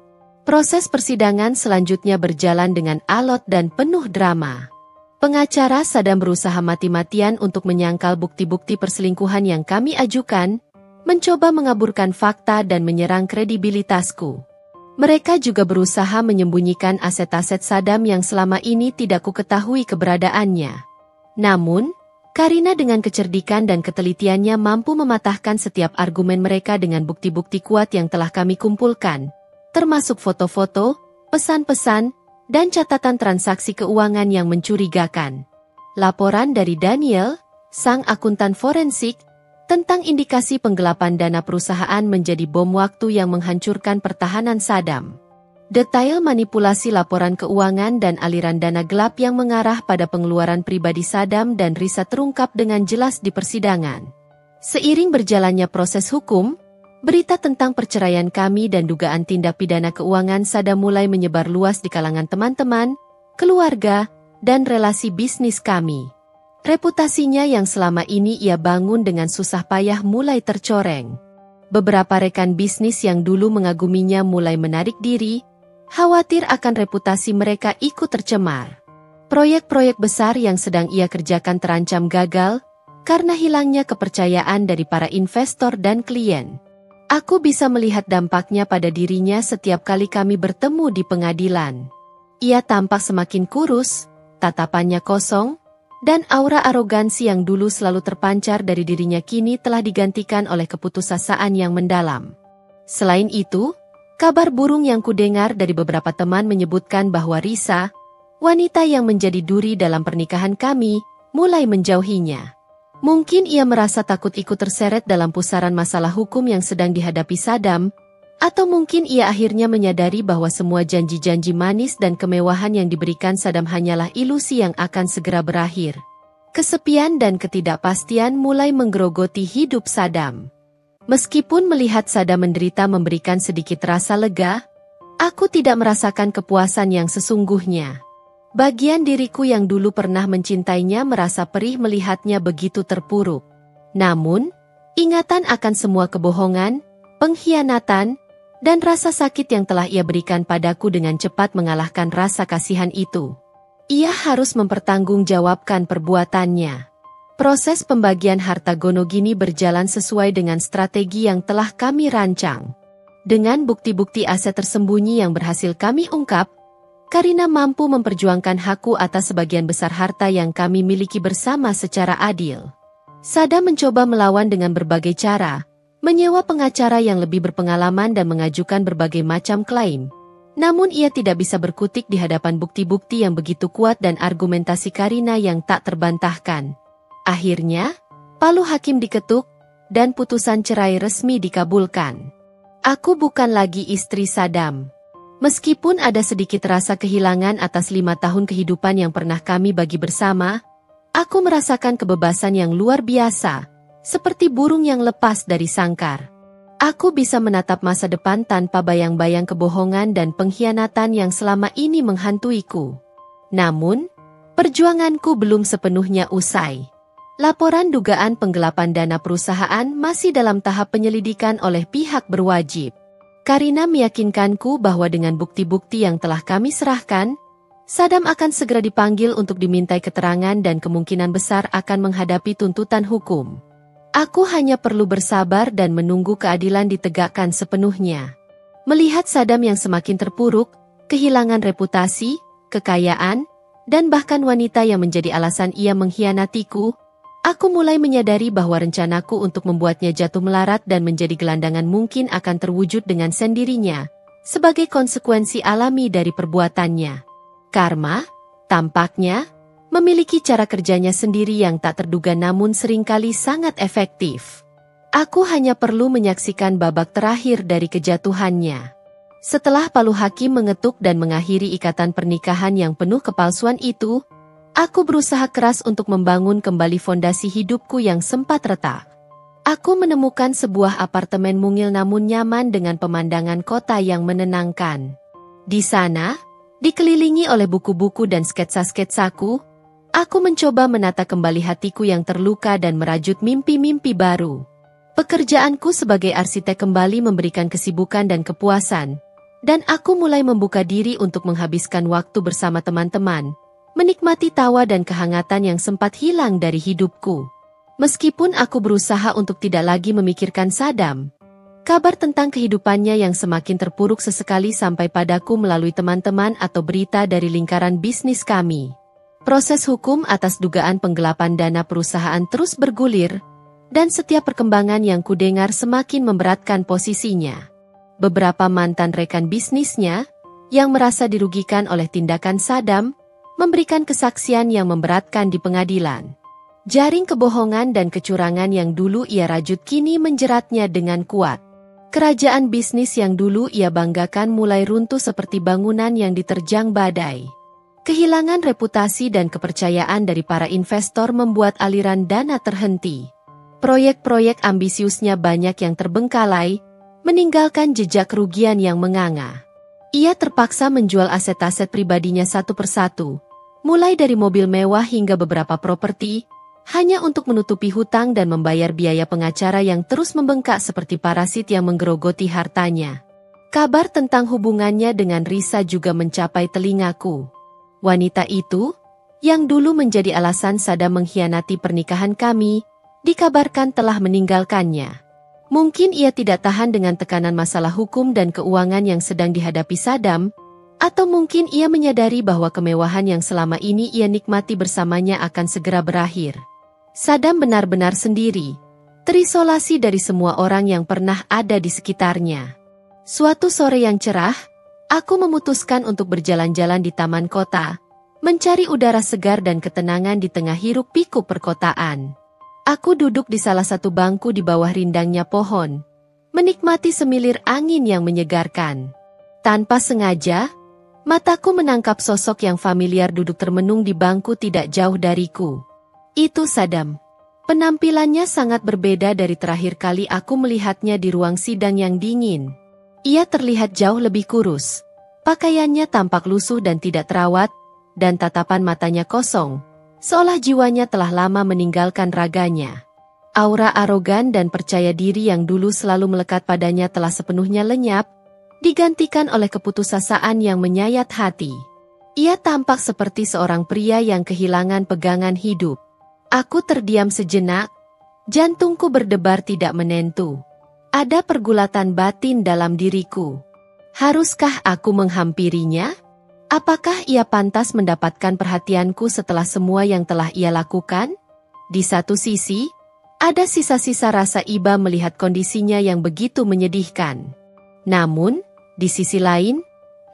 Proses persidangan selanjutnya berjalan dengan alot dan penuh drama. Pengacara Saddam berusaha mati-matian untuk menyangkal bukti-bukti perselingkuhan yang kami ajukan, mencoba mengaburkan fakta dan menyerang kredibilitasku. Mereka juga berusaha menyembunyikan aset-aset Saddam yang selama ini tidak kuketahui keberadaannya. Namun, Karina dengan kecerdikan dan ketelitiannya mampu mematahkan setiap argumen mereka dengan bukti-bukti kuat yang telah kami kumpulkan, termasuk foto-foto, pesan-pesan, dan catatan transaksi keuangan yang mencurigakan. Laporan dari Daniel, sang akuntan forensik, tentang indikasi penggelapan dana perusahaan menjadi bom waktu yang menghancurkan pertahanan Saddam. Detail manipulasi laporan keuangan dan aliran dana gelap yang mengarah pada pengeluaran pribadi Saddam dan Risa terungkap dengan jelas di persidangan. Seiring berjalannya proses hukum, berita tentang perceraian kami dan dugaan tindak pidana keuangan Saddam mulai menyebar luas di kalangan teman-teman, keluarga, dan relasi bisnis kami. Reputasinya yang selama ini ia bangun dengan susah payah mulai tercoreng. Beberapa rekan bisnis yang dulu mengaguminya mulai menarik diri, khawatir akan reputasi mereka ikut tercemar. Proyek-proyek besar yang sedang ia kerjakan terancam gagal, karena hilangnya kepercayaan dari para investor dan klien. Aku bisa melihat dampaknya pada dirinya setiap kali kami bertemu di pengadilan. Ia tampak semakin kurus, tatapannya kosong, Dan aura arogansi yang dulu selalu terpancar dari dirinya kini telah digantikan oleh keputusasaan yang mendalam. Selain itu, kabar burung yang kudengar dari beberapa teman menyebutkan bahwa Risa, wanita yang menjadi duri dalam pernikahan kami, mulai menjauhinya. Mungkin ia merasa takut ikut terseret dalam pusaran masalah hukum yang sedang dihadapi Saddam, atau mungkin ia akhirnya menyadari bahwa semua janji-janji manis dan kemewahan yang diberikan Saddam hanyalah ilusi yang akan segera berakhir. Kesepian dan ketidakpastian mulai menggerogoti hidup Saddam. Meskipun melihat Saddam menderita memberikan sedikit rasa lega, aku tidak merasakan kepuasan yang sesungguhnya. Bagian diriku yang dulu pernah mencintainya merasa perih melihatnya begitu terpuruk. Namun, ingatan akan semua kebohongan, pengkhianatan, dan rasa sakit yang telah ia berikan padaku dengan cepat mengalahkan rasa kasihan itu. Ia harus mempertanggungjawabkan perbuatannya. Proses pembagian harta Gonogini berjalan sesuai dengan strategi yang telah kami rancang. Dengan bukti-bukti aset tersembunyi yang berhasil kami ungkap, Karina mampu memperjuangkan hakku atas sebagian besar harta yang kami miliki bersama secara adil. Saddam mencoba melawan dengan berbagai cara, menyewa pengacara yang lebih berpengalaman dan mengajukan berbagai macam klaim. Namun ia tidak bisa berkutik di hadapan bukti-bukti yang begitu kuat dan argumentasi Karina yang tak terbantahkan. Akhirnya, palu hakim diketuk, dan putusan cerai resmi dikabulkan. Aku bukan lagi istri Saddam. Meskipun ada sedikit rasa kehilangan atas 5 tahun kehidupan yang pernah kami bagi bersama, aku merasakan kebebasan yang luar biasa, seperti burung yang lepas dari sangkar. Aku bisa menatap masa depan tanpa bayang-bayang kebohongan dan pengkhianatan yang selama ini menghantuiku. Namun, perjuanganku belum sepenuhnya usai. Laporan dugaan penggelapan dana perusahaan masih dalam tahap penyelidikan oleh pihak berwajib. Karina meyakinkanku bahwa dengan bukti-bukti yang telah kami serahkan, Saddam akan segera dipanggil untuk dimintai keterangan dan kemungkinan besar akan menghadapi tuntutan hukum. Aku hanya perlu bersabar dan menunggu keadilan ditegakkan sepenuhnya. Melihat Saddam yang semakin terpuruk, kehilangan reputasi, kekayaan, dan bahkan wanita yang menjadi alasan ia mengkhianatiku, aku mulai menyadari bahwa rencanaku untuk membuatnya jatuh melarat dan menjadi gelandangan mungkin akan terwujud dengan sendirinya, sebagai konsekuensi alami dari perbuatannya. Karma, tampaknya, memiliki cara kerjanya sendiri yang tak terduga namun seringkali sangat efektif. Aku hanya perlu menyaksikan babak terakhir dari kejatuhannya. Setelah palu hakim mengetuk dan mengakhiri ikatan pernikahan yang penuh kepalsuan itu, aku berusaha keras untuk membangun kembali fondasi hidupku yang sempat retak. Aku menemukan sebuah apartemen mungil namun nyaman dengan pemandangan kota yang menenangkan. Di sana, dikelilingi oleh buku-buku dan sketsa-sketsaku, aku mencoba menata kembali hatiku yang terluka dan merajut mimpi-mimpi baru. Pekerjaanku sebagai arsitek kembali memberikan kesibukan dan kepuasan, dan aku mulai membuka diri untuk menghabiskan waktu bersama teman-teman, menikmati tawa dan kehangatan yang sempat hilang dari hidupku. Meskipun aku berusaha untuk tidak lagi memikirkan Saddam, kabar tentang kehidupannya yang semakin terpuruk sesekali sampai padaku melalui teman-teman atau berita dari lingkaran bisnis kami. Proses hukum atas dugaan penggelapan dana perusahaan terus bergulir, dan setiap perkembangan yang kudengar semakin memberatkan posisinya. Beberapa mantan rekan bisnisnya, yang merasa dirugikan oleh tindakan Saddam, memberikan kesaksian yang memberatkan di pengadilan. Jaring kebohongan dan kecurangan yang dulu ia rajut kini menjeratnya dengan kuat. Kerajaan bisnis yang dulu ia banggakan mulai runtuh seperti bangunan yang diterjang badai. Kehilangan reputasi dan kepercayaan dari para investor membuat aliran dana terhenti. Proyek-proyek ambisiusnya banyak yang terbengkalai, meninggalkan jejak kerugian yang menganga. Ia terpaksa menjual aset-aset pribadinya satu persatu, mulai dari mobil mewah hingga beberapa properti, hanya untuk menutupi hutang dan membayar biaya pengacara yang terus membengkak seperti parasit yang menggerogoti hartanya. Kabar tentang hubungannya dengan Risa juga mencapai telingaku. Wanita itu, yang dulu menjadi alasan Saddam mengkhianati pernikahan kami, dikabarkan telah meninggalkannya. Mungkin ia tidak tahan dengan tekanan masalah hukum dan keuangan yang sedang dihadapi Saddam, Atau mungkin ia menyadari bahwa kemewahan yang selama ini ia nikmati bersamanya akan segera berakhir. Sadam benar-benar sendiri, terisolasi dari semua orang yang pernah ada di sekitarnya. Suatu sore yang cerah, aku memutuskan untuk berjalan-jalan di taman kota, mencari udara segar dan ketenangan di tengah hiruk-pikuk perkotaan. Aku duduk di salah satu bangku di bawah rindangnya pohon, menikmati semilir angin yang menyegarkan. Tanpa sengaja, mataku menangkap sosok yang familiar duduk termenung di bangku tidak jauh dariku. Itu Sadam. Penampilannya sangat berbeda dari terakhir kali aku melihatnya di ruang sidang yang dingin. Ia terlihat jauh lebih kurus. Pakaiannya tampak lusuh dan tidak terawat, dan tatapan matanya kosong, seolah jiwanya telah lama meninggalkan raganya. Aura arogan dan percaya diri yang dulu selalu melekat padanya telah sepenuhnya lenyap, digantikan oleh keputusasaan yang menyayat hati. Ia tampak seperti seorang pria yang kehilangan pegangan hidup. Aku terdiam sejenak, jantungku berdebar tidak menentu. Ada pergulatan batin dalam diriku. Haruskah aku menghampirinya? Apakah ia pantas mendapatkan perhatianku setelah semua yang telah ia lakukan? Di satu sisi, ada sisa-sisa rasa iba melihat kondisinya yang begitu menyedihkan. Namun, di sisi lain,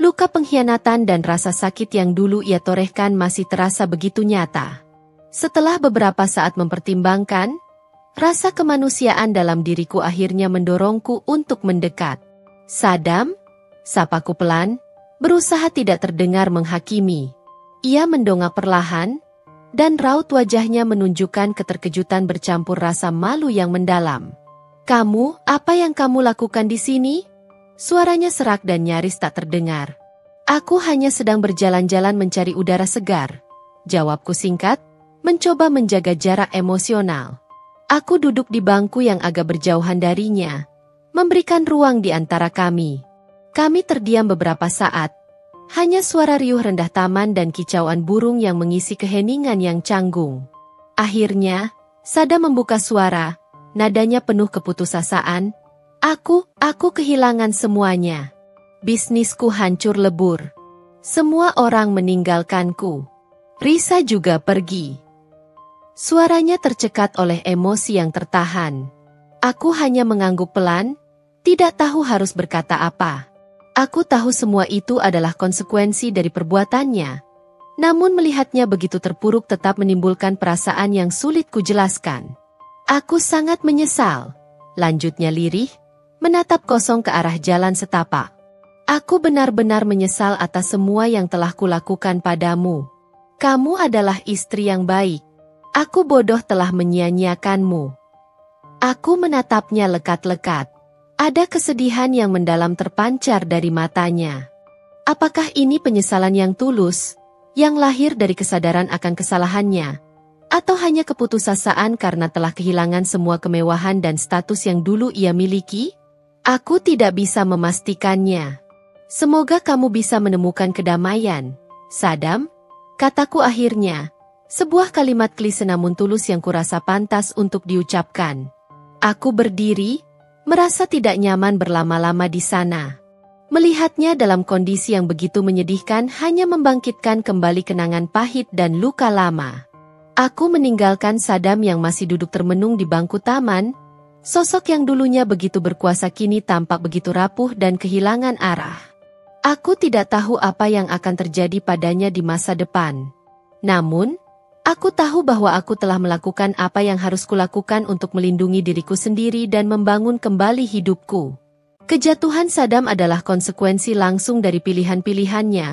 luka pengkhianatan dan rasa sakit yang dulu ia torehkan masih terasa begitu nyata. Setelah beberapa saat mempertimbangkan, rasa kemanusiaan dalam diriku akhirnya mendorongku untuk mendekat. Sadam, sapaku pelan, berusaha tidak terdengar menghakimi. Ia mendongak perlahan, dan raut wajahnya menunjukkan keterkejutan bercampur rasa malu yang mendalam. "Kamu, apa yang kamu lakukan di sini?" Suaranya serak dan nyaris tak terdengar. "Aku hanya sedang berjalan-jalan mencari udara segar," jawabku singkat, mencoba menjaga jarak emosional. Aku duduk di bangku yang agak berjauhan darinya, memberikan ruang di antara kami. Kami terdiam beberapa saat, hanya suara riuh rendah taman dan kicauan burung yang mengisi keheningan yang canggung. Akhirnya, Sada membuka suara, nadanya penuh keputusasaan. Aku kehilangan semuanya. Bisnisku hancur lebur. Semua orang meninggalkanku. Risa juga pergi. Suaranya tercekat oleh emosi yang tertahan. Aku hanya mengangguk pelan, tidak tahu harus berkata apa. Aku tahu semua itu adalah konsekuensi dari perbuatannya. Namun melihatnya begitu terpuruk tetap menimbulkan perasaan yang sulit kujelaskan. "Aku sangat menyesal," lanjutnya lirih, menatap kosong ke arah jalan setapak. "Aku benar-benar menyesal atas semua yang telah kulakukan padamu. Kamu adalah istri yang baik. Aku bodoh telah menyia-nyiakanmu." Aku menatapnya lekat-lekat. Ada kesedihan yang mendalam terpancar dari matanya. Apakah ini penyesalan yang tulus, yang lahir dari kesadaran akan kesalahannya, atau hanya keputusasaan karena telah kehilangan semua kemewahan dan status yang dulu ia miliki? Aku tidak bisa memastikannya. "Semoga kamu bisa menemukan kedamaian, Sadam," kataku akhirnya. Sebuah kalimat klise namun tulus yang kurasa pantas untuk diucapkan. Aku berdiri, merasa tidak nyaman berlama-lama di sana. Melihatnya dalam kondisi yang begitu menyedihkan hanya membangkitkan kembali kenangan pahit dan luka lama. Aku meninggalkan Sadam yang masih duduk termenung di bangku taman. Sosok yang dulunya begitu berkuasa kini tampak begitu rapuh dan kehilangan arah. Aku tidak tahu apa yang akan terjadi padanya di masa depan. Namun, aku tahu bahwa aku telah melakukan apa yang harus kulakukan untuk melindungi diriku sendiri dan membangun kembali hidupku. Kejatuhan Sadam adalah konsekuensi langsung dari pilihan-pilihannya,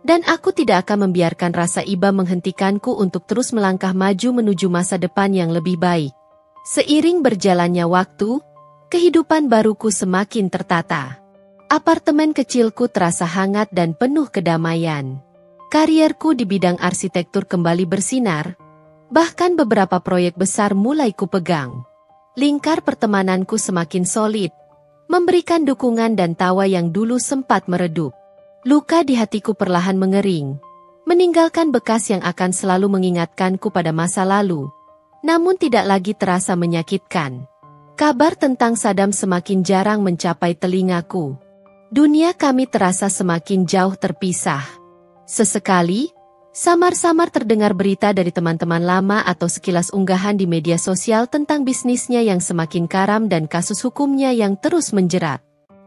dan aku tidak akan membiarkan rasa iba menghentikanku untuk terus melangkah maju menuju masa depan yang lebih baik. Seiring berjalannya waktu, kehidupan baruku semakin tertata. Apartemen kecilku terasa hangat dan penuh kedamaian. Karierku di bidang arsitektur kembali bersinar, bahkan beberapa proyek besar mulai kupegang. Lingkar pertemananku semakin solid, memberikan dukungan dan tawa yang dulu sempat meredup. Luka di hatiku perlahan mengering, meninggalkan bekas yang akan selalu mengingatkanku pada masa lalu. Namun tidak lagi terasa menyakitkan. Kabar tentang Sadam semakin jarang mencapai telingaku. Dunia kami terasa semakin jauh terpisah. Sesekali, samar-samar terdengar berita dari teman-teman lama atau sekilas unggahan di media sosial tentang bisnisnya yang semakin karam dan kasus hukumnya yang terus menjerat.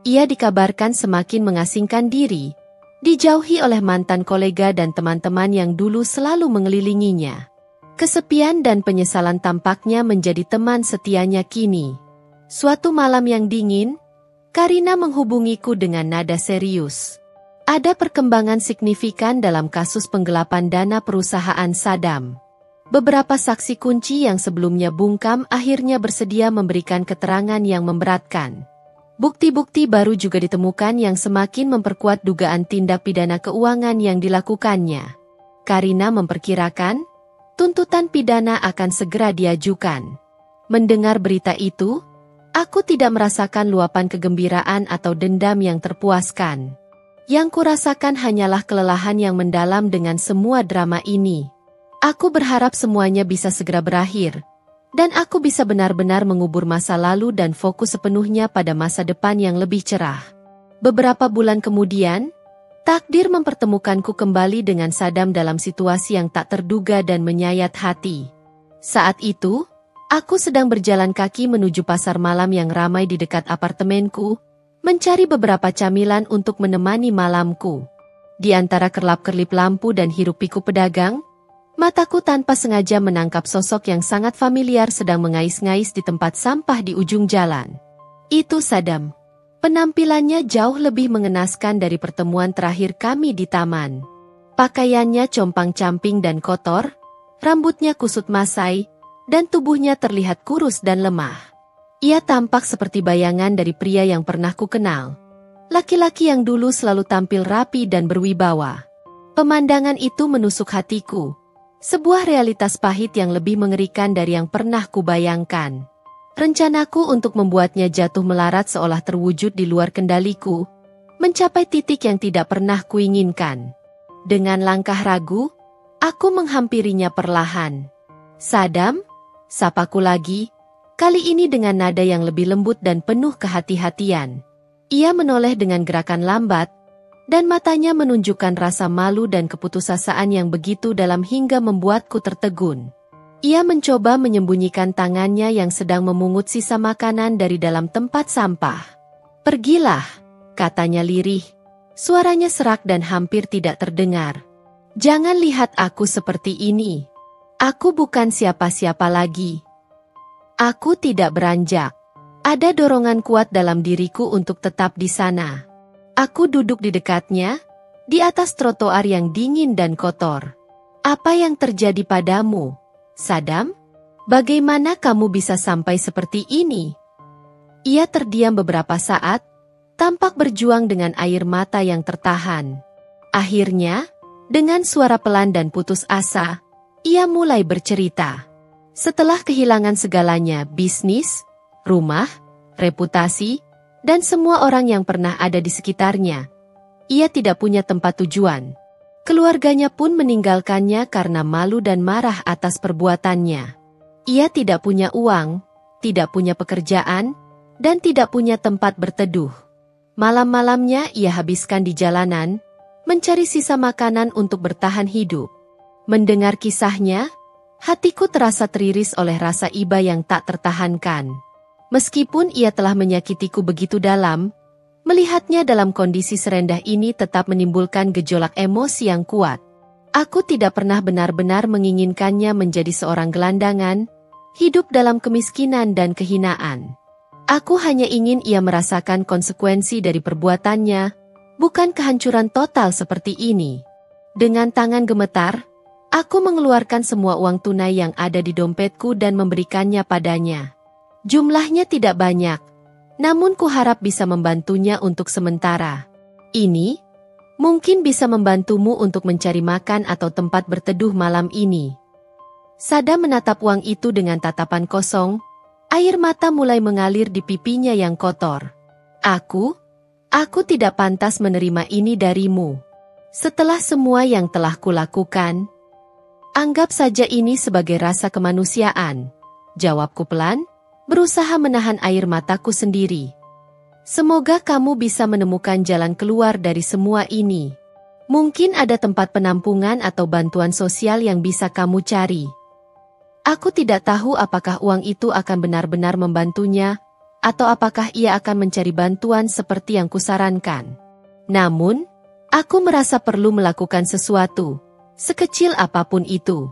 Ia dikabarkan semakin mengasingkan diri, dijauhi oleh mantan kolega dan teman-teman yang dulu selalu mengelilinginya. Kesepian dan penyesalan tampaknya menjadi teman setianya kini. Suatu malam yang dingin, Karina menghubungiku dengan nada serius. Ada perkembangan signifikan dalam kasus penggelapan dana perusahaan Saddam. Beberapa saksi kunci yang sebelumnya bungkam akhirnya bersedia memberikan keterangan yang memberatkan. Bukti-bukti baru juga ditemukan yang semakin memperkuat dugaan tindak pidana keuangan yang dilakukannya. Karina memperkirakan, tuntutan pidana akan segera diajukan. Mendengar berita itu, aku tidak merasakan luapan kegembiraan atau dendam yang terpuaskan. Yang kurasakan hanyalah kelelahan yang mendalam dengan semua drama ini. Aku berharap semuanya bisa segera berakhir, dan aku bisa benar-benar mengubur masa lalu dan fokus sepenuhnya pada masa depan yang lebih cerah. Beberapa bulan kemudian, takdir mempertemukanku kembali dengan Saddam dalam situasi yang tak terduga dan menyayat hati. Saat itu, aku sedang berjalan kaki menuju pasar malam yang ramai di dekat apartemenku, mencari beberapa camilan untuk menemani malamku. Di antara kerlap-kerlip lampu dan hiruk-pikuk pedagang, mataku tanpa sengaja menangkap sosok yang sangat familiar sedang mengais-ngais di tempat sampah di ujung jalan. Itu Saddam. Penampilannya jauh lebih mengenaskan dari pertemuan terakhir kami di taman. Pakaiannya compang-camping dan kotor, rambutnya kusut masai, dan tubuhnya terlihat kurus dan lemah. Ia tampak seperti bayangan dari pria yang pernah kukenal. Laki-laki yang dulu selalu tampil rapi dan berwibawa. Pemandangan itu menusuk hatiku. Sebuah realitas pahit yang lebih mengerikan dari yang pernah kubayangkan. Rencanaku untuk membuatnya jatuh melarat seolah terwujud di luar kendaliku, mencapai titik yang tidak pernah kuinginkan. Dengan langkah ragu, aku menghampirinya perlahan. Saddam? Sapaku lagi, kali ini dengan nada yang lebih lembut dan penuh kehati-hatian. Ia menoleh dengan gerakan lambat, dan matanya menunjukkan rasa malu dan keputusasaan yang begitu dalam hingga membuatku tertegun. Ia mencoba menyembunyikan tangannya yang sedang memungut sisa makanan dari dalam tempat sampah. "Pergilah," katanya lirih. Suaranya serak dan hampir tidak terdengar. "Jangan lihat aku seperti ini. Aku bukan siapa-siapa lagi." Aku tidak beranjak. Ada dorongan kuat dalam diriku untuk tetap di sana. Aku duduk di dekatnya, di atas trotoar yang dingin dan kotor. "Apa yang terjadi padamu, Saddam? Bagaimana kamu bisa sampai seperti ini?" Ia terdiam beberapa saat, tampak berjuang dengan air mata yang tertahan. Akhirnya, dengan suara pelan dan putus asa, ia mulai bercerita. Setelah kehilangan segalanya, bisnis, rumah, reputasi, dan semua orang yang pernah ada di sekitarnya, ia tidak punya tempat tujuan. Keluarganya pun meninggalkannya karena malu dan marah atas perbuatannya. Ia tidak punya uang, tidak punya pekerjaan, dan tidak punya tempat berteduh. Malam-malamnya ia habiskan di jalanan, mencari sisa makanan untuk bertahan hidup. Mendengar kisahnya, hatiku terasa teriris oleh rasa iba yang tak tertahankan. Meskipun ia telah menyakitiku begitu dalam, melihatnya dalam kondisi serendah ini tetap menimbulkan gejolak emosi yang kuat. Aku tidak pernah benar-benar menginginkannya menjadi seorang gelandangan, hidup dalam kemiskinan dan kehinaan. Aku hanya ingin ia merasakan konsekuensi dari perbuatannya, bukan kehancuran total seperti ini. Dengan tangan gemetar, aku mengeluarkan semua uang tunai yang ada di dompetku dan memberikannya padanya. Jumlahnya tidak banyak, namun kuharap bisa membantunya untuk sementara. Ini mungkin bisa membantumu untuk mencari makan atau tempat berteduh malam ini. Saddam menatap uang itu dengan tatapan kosong, air mata mulai mengalir di pipinya yang kotor. Aku tidak pantas menerima ini darimu. Setelah semua yang telah kulakukan, anggap saja ini sebagai rasa kemanusiaan, jawabku pelan, berusaha menahan air mataku sendiri. Semoga kamu bisa menemukan jalan keluar dari semua ini. Mungkin ada tempat penampungan atau bantuan sosial yang bisa kamu cari. Aku tidak tahu apakah uang itu akan benar-benar membantunya, atau apakah ia akan mencari bantuan seperti yang kusarankan. Namun, aku merasa perlu melakukan sesuatu, sekecil apapun itu.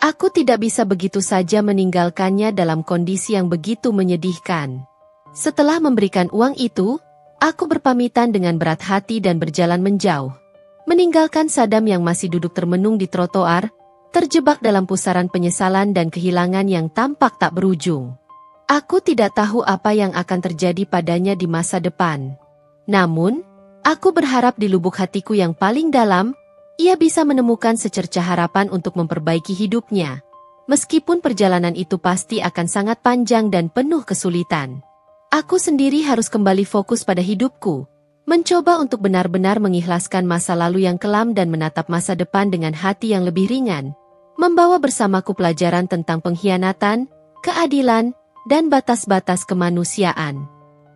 Aku tidak bisa begitu saja meninggalkannya dalam kondisi yang begitu menyedihkan. Setelah memberikan uang itu, aku berpamitan dengan berat hati dan berjalan menjauh. Meninggalkan Saddam yang masih duduk termenung di trotoar, terjebak dalam pusaran penyesalan dan kehilangan yang tampak tak berujung. Aku tidak tahu apa yang akan terjadi padanya di masa depan. Namun, aku berharap di lubuk hatiku yang paling dalam, ia bisa menemukan secercah harapan untuk memperbaiki hidupnya. Meskipun perjalanan itu pasti akan sangat panjang dan penuh kesulitan. Aku sendiri harus kembali fokus pada hidupku, mencoba untuk benar-benar mengikhlaskan masa lalu yang kelam dan menatap masa depan dengan hati yang lebih ringan, membawa bersamaku pelajaran tentang pengkhianatan, keadilan, dan batas-batas kemanusiaan.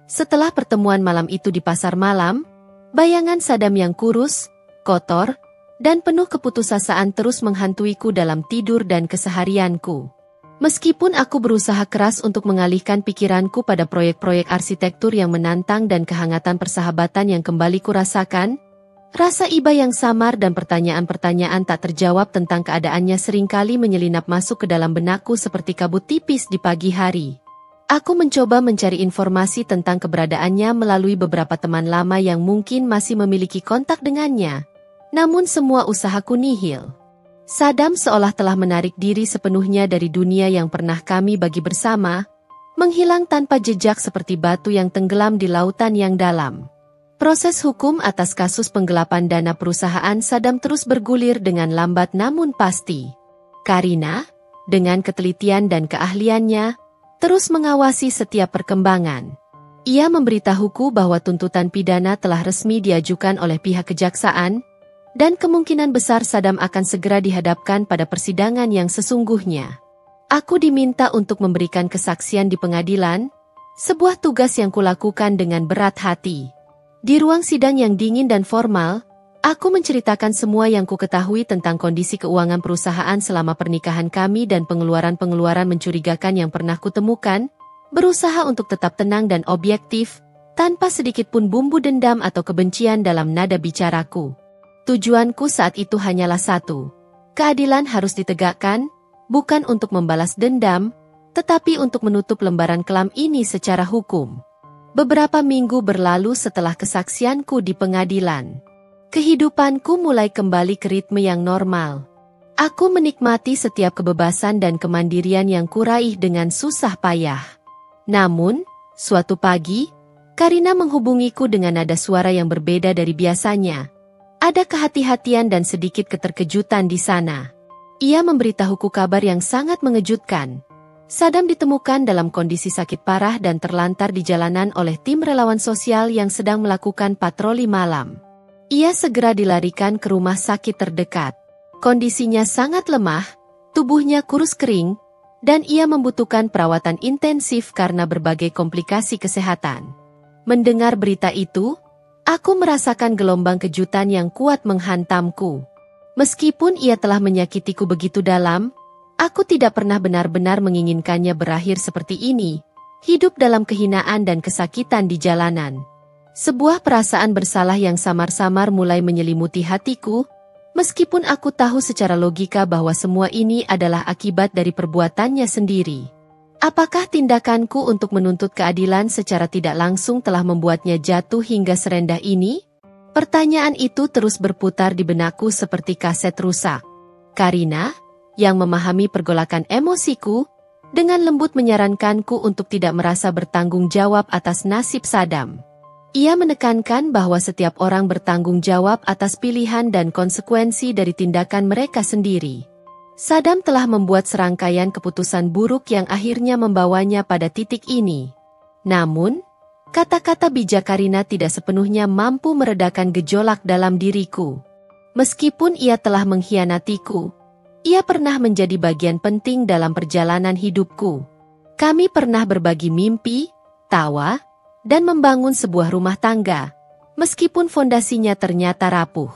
Setelah pertemuan malam itu di pasar malam, bayangan Saddam yang kurus, kotor, dan penuh keputusasaan terus menghantuiku dalam tidur dan keseharianku. Meskipun aku berusaha keras untuk mengalihkan pikiranku pada proyek-proyek arsitektur yang menantang dan kehangatan persahabatan yang kembali kurasakan, rasa iba yang samar dan pertanyaan-pertanyaan tak terjawab tentang keadaannya seringkali menyelinap masuk ke dalam benakku seperti kabut tipis di pagi hari. Aku mencoba mencari informasi tentang keberadaannya melalui beberapa teman lama yang mungkin masih memiliki kontak dengannya. Namun semua usahaku nihil. Saddam seolah telah menarik diri sepenuhnya dari dunia yang pernah kami bagi bersama, menghilang tanpa jejak seperti batu yang tenggelam di lautan yang dalam. Proses hukum atas kasus penggelapan dana perusahaan Saddam terus bergulir dengan lambat namun pasti. Karina, dengan ketelitian dan keahliannya, terus mengawasi setiap perkembangan. Ia memberitahuku bahwa tuntutan pidana telah resmi diajukan oleh pihak kejaksaan, dan kemungkinan besar Saddam akan segera dihadapkan pada persidangan yang sesungguhnya. Aku diminta untuk memberikan kesaksian di pengadilan, sebuah tugas yang kulakukan dengan berat hati. Di ruang sidang yang dingin dan formal, aku menceritakan semua yang kuketahui tentang kondisi keuangan perusahaan selama pernikahan kami dan pengeluaran-pengeluaran mencurigakan yang pernah kutemukan, berusaha untuk tetap tenang dan objektif, tanpa sedikit pun bumbu dendam atau kebencian dalam nada bicaraku. Tujuanku saat itu hanyalah satu. Keadilan harus ditegakkan, bukan untuk membalas dendam, tetapi untuk menutup lembaran kelam ini secara hukum. Beberapa minggu berlalu setelah kesaksianku di pengadilan. Kehidupanku mulai kembali ke ritme yang normal. Aku menikmati setiap kebebasan dan kemandirian yang kuraih dengan susah payah. Namun, suatu pagi, Karina menghubungiku dengan nada suara yang berbeda dari biasanya. Ada kehati-hatian dan sedikit keterkejutan di sana. Ia memberitahuku kabar yang sangat mengejutkan. Saddam ditemukan dalam kondisi sakit parah dan terlantar di jalanan oleh tim relawan sosial yang sedang melakukan patroli malam. Ia segera dilarikan ke rumah sakit terdekat. Kondisinya sangat lemah, tubuhnya kurus kering, dan ia membutuhkan perawatan intensif karena berbagai komplikasi kesehatan. Mendengar berita itu, aku merasakan gelombang kejutan yang kuat menghantamku. Meskipun ia telah menyakitiku begitu dalam, aku tidak pernah benar-benar menginginkannya berakhir seperti ini, hidup dalam kehinaan dan kesakitan di jalanan. Sebuah perasaan bersalah yang samar-samar mulai menyelimuti hatiku, meskipun aku tahu secara logika bahwa semua ini adalah akibat dari perbuatannya sendiri. Apakah tindakanku untuk menuntut keadilan secara tidak langsung telah membuatnya jatuh hingga serendah ini? Pertanyaan itu terus berputar di benakku seperti kaset rusak. Karina, yang memahami pergolakan emosiku, dengan lembut menyarankanku untuk tidak merasa bertanggung jawab atas nasib Saddam. Ia menekankan bahwa setiap orang bertanggung jawab atas pilihan dan konsekuensi dari tindakan mereka sendiri. Saddam telah membuat serangkaian keputusan buruk yang akhirnya membawanya pada titik ini. Namun, kata-kata bijak Karina tidak sepenuhnya mampu meredakan gejolak dalam diriku. Meskipun ia telah mengkhianatiku, ia pernah menjadi bagian penting dalam perjalanan hidupku. Kami pernah berbagi mimpi, tawa, dan membangun sebuah rumah tangga, meskipun fondasinya ternyata rapuh.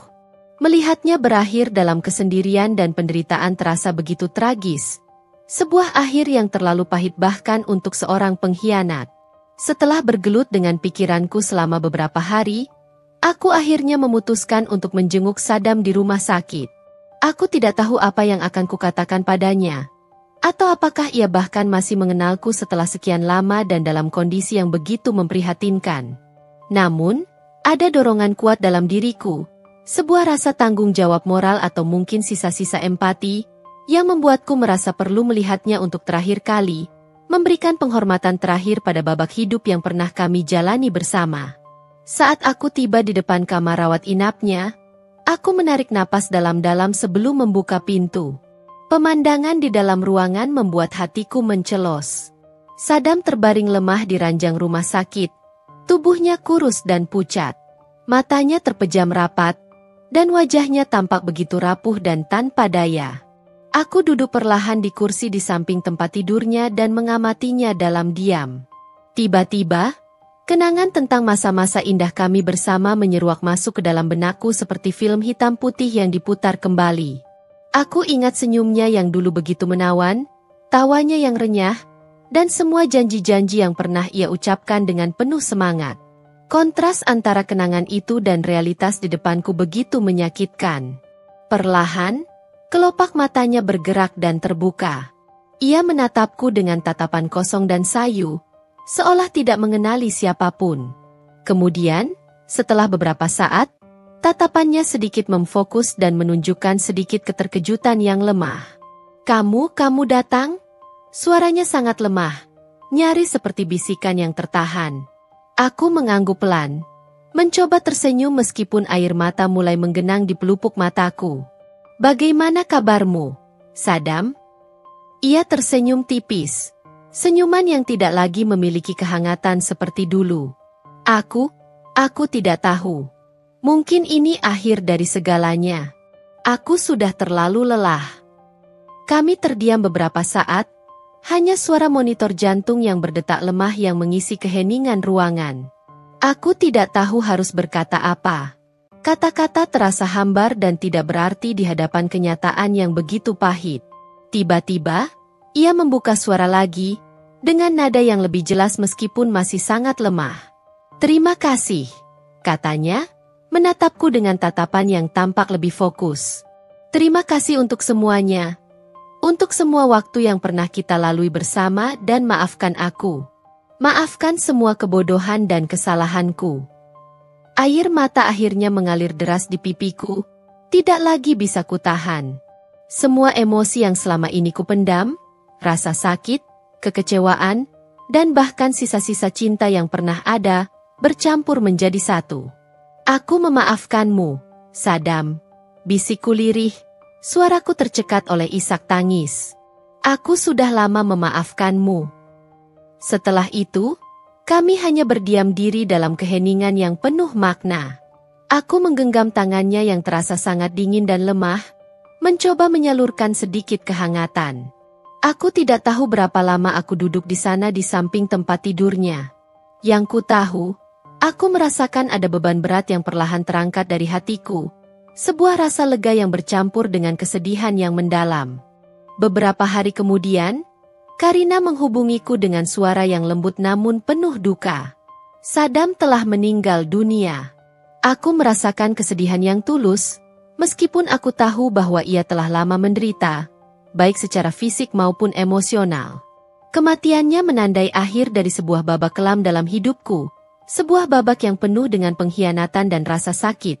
Melihatnya berakhir dalam kesendirian dan penderitaan terasa begitu tragis. Sebuah akhir yang terlalu pahit bahkan untuk seorang pengkhianat. Setelah bergelut dengan pikiranku selama beberapa hari, aku akhirnya memutuskan untuk menjenguk Saddam di rumah sakit. Aku tidak tahu apa yang akan kukatakan padanya. Atau apakah ia bahkan masih mengenalku setelah sekian lama dan dalam kondisi yang begitu memprihatinkan. Namun, ada dorongan kuat dalam diriku, sebuah rasa tanggung jawab moral atau mungkin sisa-sisa empati, yang membuatku merasa perlu melihatnya untuk terakhir kali, memberikan penghormatan terakhir pada babak hidup yang pernah kami jalani bersama. Saat aku tiba di depan kamar rawat inapnya, aku menarik napas dalam-dalam sebelum membuka pintu. Pemandangan di dalam ruangan membuat hatiku mencelos. Saddam terbaring lemah di ranjang rumah sakit. Tubuhnya kurus dan pucat. Matanya terpejam rapat, dan wajahnya tampak begitu rapuh dan tanpa daya. Aku duduk perlahan di kursi di samping tempat tidurnya dan mengamatinya dalam diam. Tiba-tiba, kenangan tentang masa-masa indah kami bersama menyeruak masuk ke dalam benakku seperti film hitam putih yang diputar kembali. Aku ingat senyumnya yang dulu begitu menawan, tawanya yang renyah, dan semua janji-janji yang pernah ia ucapkan dengan penuh semangat. Kontras antara kenangan itu dan realitas di depanku begitu menyakitkan. Perlahan, kelopak matanya bergerak dan terbuka. Ia menatapku dengan tatapan kosong dan sayu, seolah tidak mengenali siapapun. Kemudian, setelah beberapa saat, tatapannya sedikit memfokus dan menunjukkan sedikit keterkejutan yang lemah. Kamu datang? Suaranya sangat lemah, nyaris seperti bisikan yang tertahan. Aku mengangguk pelan, mencoba tersenyum meskipun air mata mulai menggenang di pelupuk mataku. Bagaimana kabarmu, Saddam? Ia tersenyum tipis, senyuman yang tidak lagi memiliki kehangatan seperti dulu. Aku tidak tahu. Mungkin ini akhir dari segalanya. Aku sudah terlalu lelah. Kami terdiam beberapa saat, hanya suara monitor jantung yang berdetak lemah yang mengisi keheningan ruangan. Aku tidak tahu harus berkata apa. Kata-kata terasa hambar dan tidak berarti di hadapan kenyataan yang begitu pahit. Tiba-tiba, ia membuka suara lagi, dengan nada yang lebih jelas meskipun masih sangat lemah. Terima kasih, katanya, menatapku dengan tatapan yang tampak lebih fokus. Terima kasih untuk semuanya. Untuk semua waktu yang pernah kita lalui bersama dan maafkan aku. Maafkan semua kebodohan dan kesalahanku. Air mata akhirnya mengalir deras di pipiku, tidak lagi bisa kutahan. Semua emosi yang selama ini kupendam, rasa sakit, kekecewaan, dan bahkan sisa-sisa cinta yang pernah ada, bercampur menjadi satu. Aku memaafkanmu, Saddam. Bisikku lirih, suaraku tercekat oleh isak tangis. Aku sudah lama memaafkanmu. Setelah itu, kami hanya berdiam diri dalam keheningan yang penuh makna. Aku menggenggam tangannya yang terasa sangat dingin dan lemah, mencoba menyalurkan sedikit kehangatan. Aku tidak tahu berapa lama aku duduk di sana di samping tempat tidurnya. Yang ku tahu, aku merasakan ada beban berat yang perlahan terangkat dari hatiku, sebuah rasa lega yang bercampur dengan kesedihan yang mendalam. Beberapa hari kemudian, Karina menghubungiku dengan suara yang lembut namun penuh duka. Saddam telah meninggal dunia. Aku merasakan kesedihan yang tulus, meskipun aku tahu bahwa ia telah lama menderita, baik secara fisik maupun emosional. Kematiannya menandai akhir dari sebuah babak kelam dalam hidupku, sebuah babak yang penuh dengan pengkhianatan dan rasa sakit,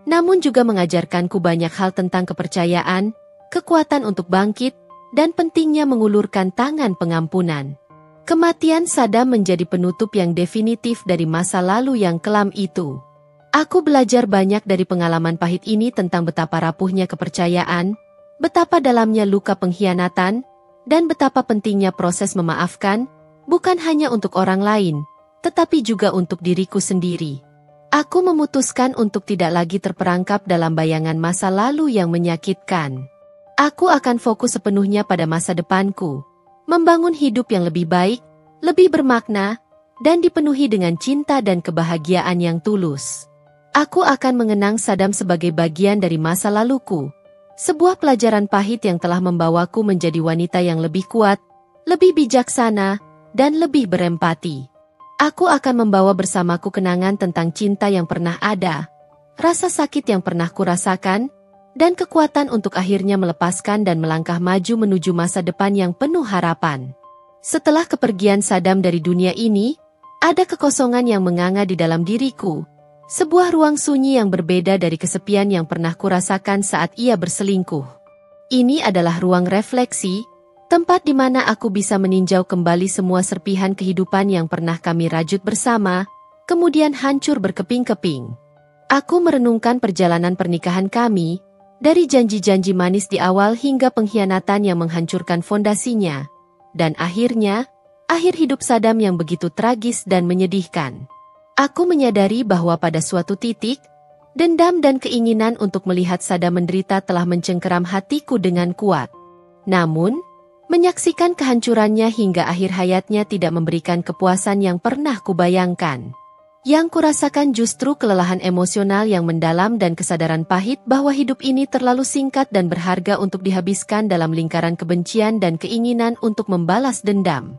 namun juga mengajarkanku banyak hal tentang kepercayaan, kekuatan untuk bangkit, dan pentingnya mengulurkan tangan pengampunan. Kematian Saddam menjadi penutup yang definitif dari masa lalu yang kelam itu. Aku belajar banyak dari pengalaman pahit ini tentang betapa rapuhnya kepercayaan, betapa dalamnya luka pengkhianatan, dan betapa pentingnya proses memaafkan, bukan hanya untuk orang lain, tetapi juga untuk diriku sendiri. Aku memutuskan untuk tidak lagi terperangkap dalam bayangan masa lalu yang menyakitkan. Aku akan fokus sepenuhnya pada masa depanku, membangun hidup yang lebih baik, lebih bermakna, dan dipenuhi dengan cinta dan kebahagiaan yang tulus. Aku akan mengenang Saddam sebagai bagian dari masa laluku, sebuah pelajaran pahit yang telah membawaku menjadi wanita yang lebih kuat, lebih bijaksana, dan lebih berempati. Aku akan membawa bersamaku kenangan tentang cinta yang pernah ada, rasa sakit yang pernah kurasakan, dan kekuatan untuk akhirnya melepaskan dan melangkah maju menuju masa depan yang penuh harapan. Setelah kepergian Saddam dari dunia ini, ada kekosongan yang menganga di dalam diriku, sebuah ruang sunyi yang berbeda dari kesepian yang pernah kurasakan saat ia berselingkuh. Ini adalah ruang refleksi, tempat di mana aku bisa meninjau kembali semua serpihan kehidupan yang pernah kami rajut bersama, kemudian hancur berkeping-keping. Aku merenungkan perjalanan pernikahan kami, dari janji-janji manis di awal hingga pengkhianatan yang menghancurkan fondasinya, dan akhirnya, akhir hidup Saddam yang begitu tragis dan menyedihkan. Aku menyadari bahwa pada suatu titik, dendam dan keinginan untuk melihat Saddam menderita telah mencengkeram hatiku dengan kuat. Namun, menyaksikan kehancurannya hingga akhir hayatnya tidak memberikan kepuasan yang pernah kubayangkan. Yang kurasakan justru kelelahan emosional yang mendalam dan kesadaran pahit bahwa hidup ini terlalu singkat dan berharga untuk dihabiskan dalam lingkaran kebencian dan keinginan untuk membalas dendam.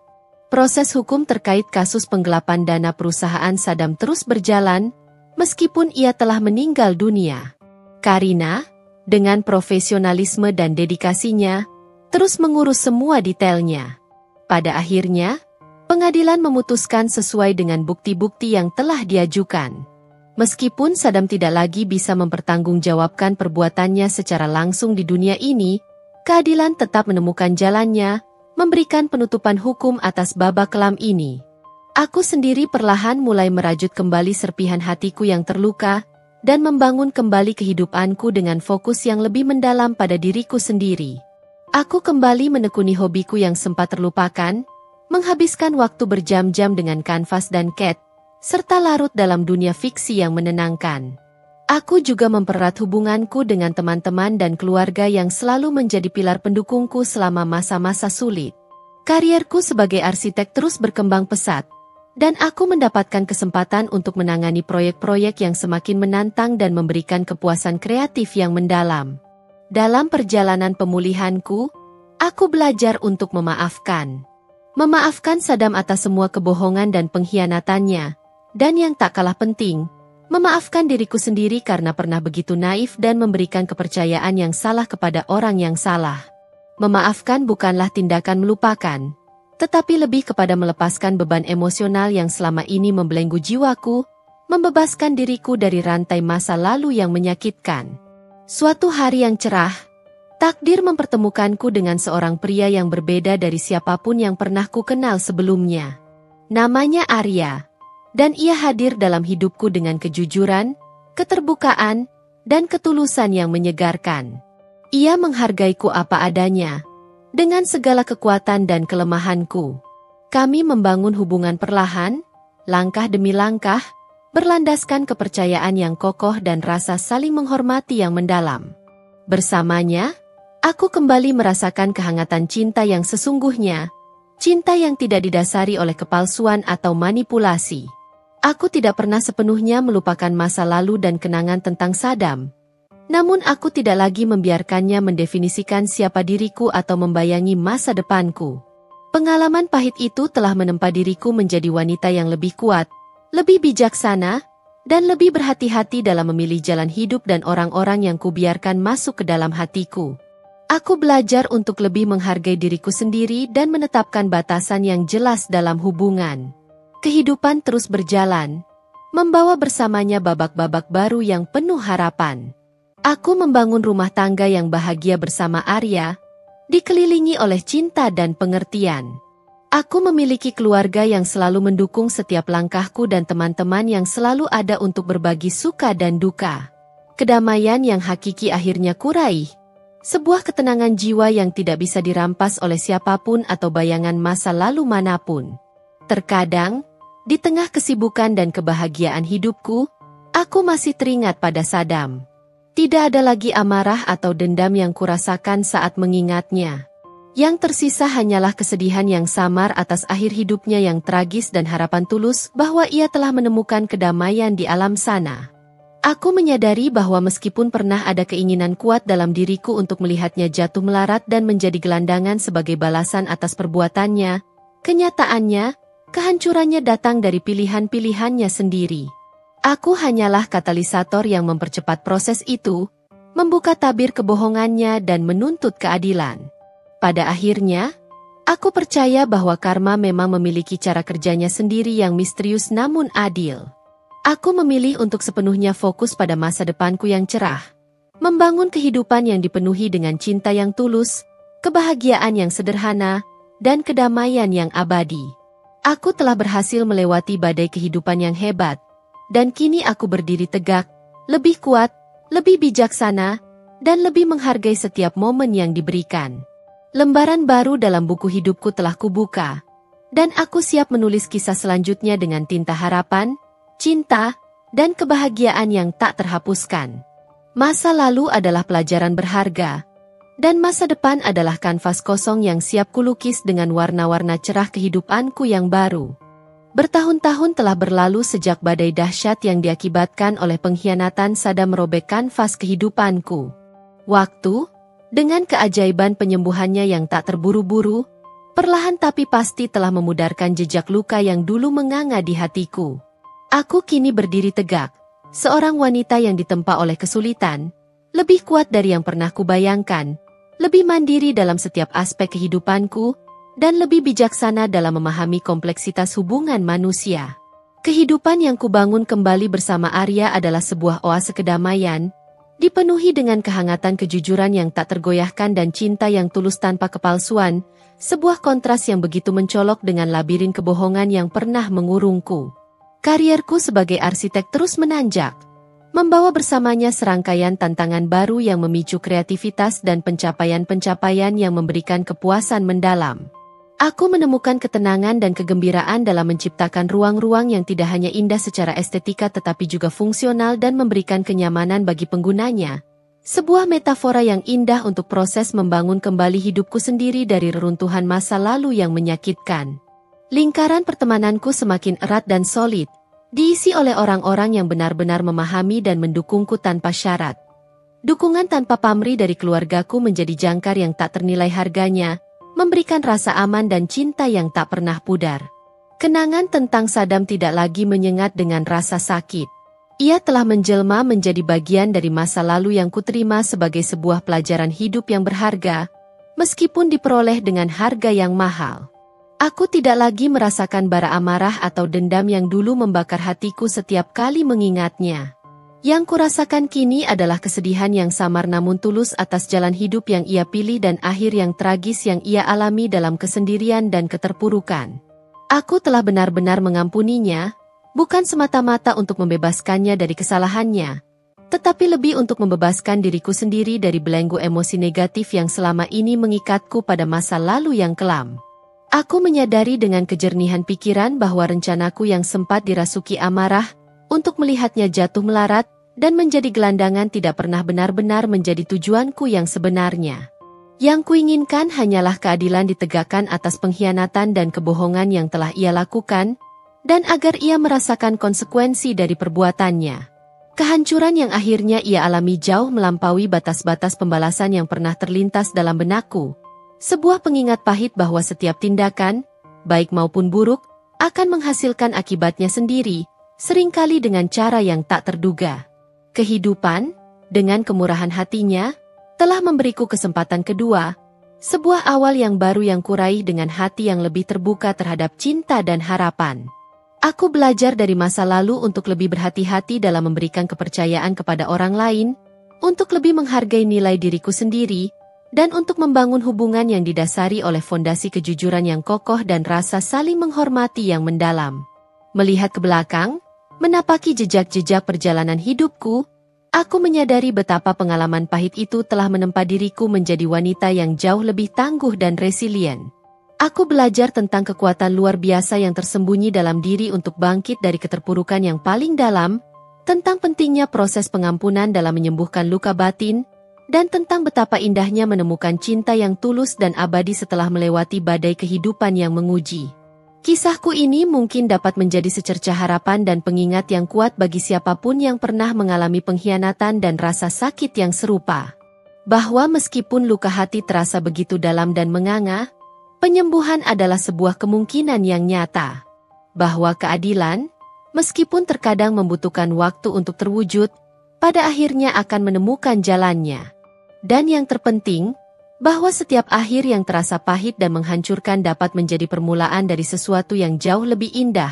Proses hukum terkait kasus penggelapan dana perusahaan Saddam terus berjalan, meskipun ia telah meninggal dunia. Karina, dengan profesionalisme dan dedikasinya, terus mengurus semua detailnya. Pada akhirnya, pengadilan memutuskan sesuai dengan bukti-bukti yang telah diajukan. Meskipun Saddam tidak lagi bisa mempertanggungjawabkan perbuatannya secara langsung di dunia ini, keadilan tetap menemukan jalannya, memberikan penutupan hukum atas babak kelam ini. Aku sendiri perlahan mulai merajut kembali serpihan hatiku yang terluka, dan membangun kembali kehidupanku dengan fokus yang lebih mendalam pada diriku sendiri. Aku kembali menekuni hobiku yang sempat terlupakan, menghabiskan waktu berjam-jam dengan kanvas dan cat, serta larut dalam dunia fiksi yang menenangkan. Aku juga mempererat hubunganku dengan teman-teman dan keluarga yang selalu menjadi pilar pendukungku selama masa-masa sulit. Karierku sebagai arsitek terus berkembang pesat, dan aku mendapatkan kesempatan untuk menangani proyek-proyek yang semakin menantang dan memberikan kepuasan kreatif yang mendalam. Dalam perjalanan pemulihanku, aku belajar untuk memaafkan. Memaafkan Saddam atas semua kebohongan dan pengkhianatannya, dan yang tak kalah penting, memaafkan diriku sendiri karena pernah begitu naif dan memberikan kepercayaan yang salah kepada orang yang salah. Memaafkan bukanlah tindakan melupakan, tetapi lebih kepada melepaskan beban emosional yang selama ini membelenggu jiwaku, membebaskan diriku dari rantai masa lalu yang menyakitkan. Suatu hari yang cerah, takdir mempertemukanku dengan seorang pria yang berbeda dari siapapun yang pernah ku kenal sebelumnya. Namanya Arya. Dan ia hadir dalam hidupku dengan kejujuran, keterbukaan, dan ketulusan yang menyegarkan. Ia menghargaiku apa adanya, dengan segala kekuatan dan kelemahanku. Kami membangun hubungan perlahan, langkah demi langkah, berlandaskan kepercayaan yang kokoh dan rasa saling menghormati yang mendalam. Bersamanya, aku kembali merasakan kehangatan cinta yang sesungguhnya, cinta yang tidak didasari oleh kepalsuan atau manipulasi. Aku tidak pernah sepenuhnya melupakan masa lalu dan kenangan tentang Saddam. Namun aku tidak lagi membiarkannya mendefinisikan siapa diriku atau membayangi masa depanku. Pengalaman pahit itu telah menempa diriku menjadi wanita yang lebih kuat, lebih bijaksana, dan lebih berhati-hati dalam memilih jalan hidup dan orang-orang yang kubiarkan masuk ke dalam hatiku. Aku belajar untuk lebih menghargai diriku sendiri dan menetapkan batasan yang jelas dalam hubungan. Kehidupan terus berjalan, membawa bersamanya babak-babak baru yang penuh harapan. Aku membangun rumah tangga yang bahagia bersama Arya, dikelilingi oleh cinta dan pengertian. Aku memiliki keluarga yang selalu mendukung setiap langkahku dan teman-teman yang selalu ada untuk berbagi suka dan duka. Kedamaian yang hakiki akhirnya kuraih, sebuah ketenangan jiwa yang tidak bisa dirampas oleh siapapun atau bayangan masa lalu manapun. Terkadang, di tengah kesibukan dan kebahagiaan hidupku, aku masih teringat pada Saddam. Tidak ada lagi amarah atau dendam yang kurasakan saat mengingatnya. Yang tersisa hanyalah kesedihan yang samar atas akhir hidupnya yang tragis dan harapan tulus bahwa ia telah menemukan kedamaian di alam sana. Aku menyadari bahwa meskipun pernah ada keinginan kuat dalam diriku untuk melihatnya jatuh melarat dan menjadi gelandangan sebagai balasan atas perbuatannya, kenyataannya, kehancurannya datang dari pilihan-pilihannya sendiri. Aku hanyalah katalisator yang mempercepat proses itu, membuka tabir kebohongannya dan menuntut keadilan. Pada akhirnya, aku percaya bahwa karma memang memiliki cara kerjanya sendiri yang misterius namun adil. Aku memilih untuk sepenuhnya fokus pada masa depanku yang cerah, membangun kehidupan yang dipenuhi dengan cinta yang tulus, kebahagiaan yang sederhana, dan kedamaian yang abadi. Aku telah berhasil melewati badai kehidupan yang hebat, dan kini aku berdiri tegak, lebih kuat, lebih bijaksana, dan lebih menghargai setiap momen yang diberikan. Lembaran baru dalam buku hidupku telah kubuka, dan aku siap menulis kisah selanjutnya dengan tinta harapan, cinta, dan kebahagiaan yang tak terhapuskan. Masa lalu adalah pelajaran berharga, dan masa depan adalah kanvas kosong yang siap kulukis dengan warna-warna cerah kehidupanku yang baru. Bertahun-tahun telah berlalu sejak badai dahsyat yang diakibatkan oleh pengkhianatan Saddam merobek kanvas kehidupanku. Waktu, dengan keajaiban penyembuhannya yang tak terburu-buru, perlahan tapi pasti telah memudarkan jejak luka yang dulu menganga di hatiku. Aku kini berdiri tegak, seorang wanita yang ditempa oleh kesulitan, lebih kuat dari yang pernah kubayangkan, lebih mandiri dalam setiap aspek kehidupanku, dan lebih bijaksana dalam memahami kompleksitas hubungan manusia. Kehidupan yang kubangun kembali bersama Arya adalah sebuah oase kedamaian, dipenuhi dengan kehangatan kejujuran yang tak tergoyahkan dan cinta yang tulus tanpa kepalsuan, sebuah kontras yang begitu mencolok dengan labirin kebohongan yang pernah mengurungku. Karierku sebagai arsitek terus menanjak, membawa bersamanya serangkaian tantangan baru yang memicu kreativitas dan pencapaian-pencapaian yang memberikan kepuasan mendalam. Aku menemukan ketenangan dan kegembiraan dalam menciptakan ruang-ruang yang tidak hanya indah secara estetika tetapi juga fungsional dan memberikan kenyamanan bagi penggunanya. Sebuah metafora yang indah untuk proses membangun kembali hidupku sendiri dari reruntuhan masa lalu yang menyakitkan. Lingkaran pertemananku semakin erat dan solid, diisi oleh orang-orang yang benar-benar memahami dan mendukungku tanpa syarat. Dukungan tanpa pamrih dari keluargaku menjadi jangkar yang tak ternilai harganya, memberikan rasa aman dan cinta yang tak pernah pudar. Kenangan tentang Saddam tidak lagi menyengat dengan rasa sakit. Ia telah menjelma menjadi bagian dari masa lalu yang kuterima sebagai sebuah pelajaran hidup yang berharga, meskipun diperoleh dengan harga yang mahal. Aku tidak lagi merasakan bara amarah atau dendam yang dulu membakar hatiku setiap kali mengingatnya. Yang kurasakan kini adalah kesedihan yang samar namun tulus atas jalan hidup yang ia pilih dan akhir yang tragis yang ia alami dalam kesendirian dan keterpurukan. Aku telah benar-benar mengampuninya, bukan semata-mata untuk membebaskannya dari kesalahannya, tetapi lebih untuk membebaskan diriku sendiri dari belenggu emosi negatif yang selama ini mengikatku pada masa lalu yang kelam. Aku menyadari dengan kejernihan pikiran bahwa rencanaku yang sempat dirasuki amarah, untuk melihatnya jatuh melarat, dan menjadi gelandangan tidak pernah benar-benar menjadi tujuanku yang sebenarnya. Yang kuinginkan hanyalah keadilan ditegakkan atas pengkhianatan dan kebohongan yang telah ia lakukan, dan agar ia merasakan konsekuensi dari perbuatannya. Kehancuran yang akhirnya ia alami jauh melampaui batas-batas pembalasan yang pernah terlintas dalam benakku. Sebuah pengingat pahit bahwa setiap tindakan, baik maupun buruk, akan menghasilkan akibatnya sendiri, seringkali dengan cara yang tak terduga. Kehidupan, dengan kemurahan hatinya, telah memberiku kesempatan kedua, sebuah awal yang baru yang kuraih dengan hati yang lebih terbuka terhadap cinta dan harapan. Aku belajar dari masa lalu untuk lebih berhati-hati dalam memberikan kepercayaan kepada orang lain, untuk lebih menghargai nilai diriku sendiri, dan untuk membangun hubungan yang didasari oleh fondasi kejujuran yang kokoh dan rasa saling menghormati yang mendalam. Melihat ke belakang, menapaki jejak-jejak perjalanan hidupku, aku menyadari betapa pengalaman pahit itu telah menempa diriku menjadi wanita yang jauh lebih tangguh dan resilien. Aku belajar tentang kekuatan luar biasa yang tersembunyi dalam diri untuk bangkit dari keterpurukan yang paling dalam, tentang pentingnya proses pengampunan dalam menyembuhkan luka batin, dan tentang betapa indahnya menemukan cinta yang tulus dan abadi setelah melewati badai kehidupan yang menguji. Kisahku ini mungkin dapat menjadi secercah harapan dan pengingat yang kuat bagi siapapun yang pernah mengalami pengkhianatan dan rasa sakit yang serupa. Bahwa meskipun luka hati terasa begitu dalam dan menganga, penyembuhan adalah sebuah kemungkinan yang nyata. Bahwa keadilan, meskipun terkadang membutuhkan waktu untuk terwujud, pada akhirnya akan menemukan jalannya. Dan yang terpenting, bahwa setiap akhir yang terasa pahit dan menghancurkan dapat menjadi permulaan dari sesuatu yang jauh lebih indah,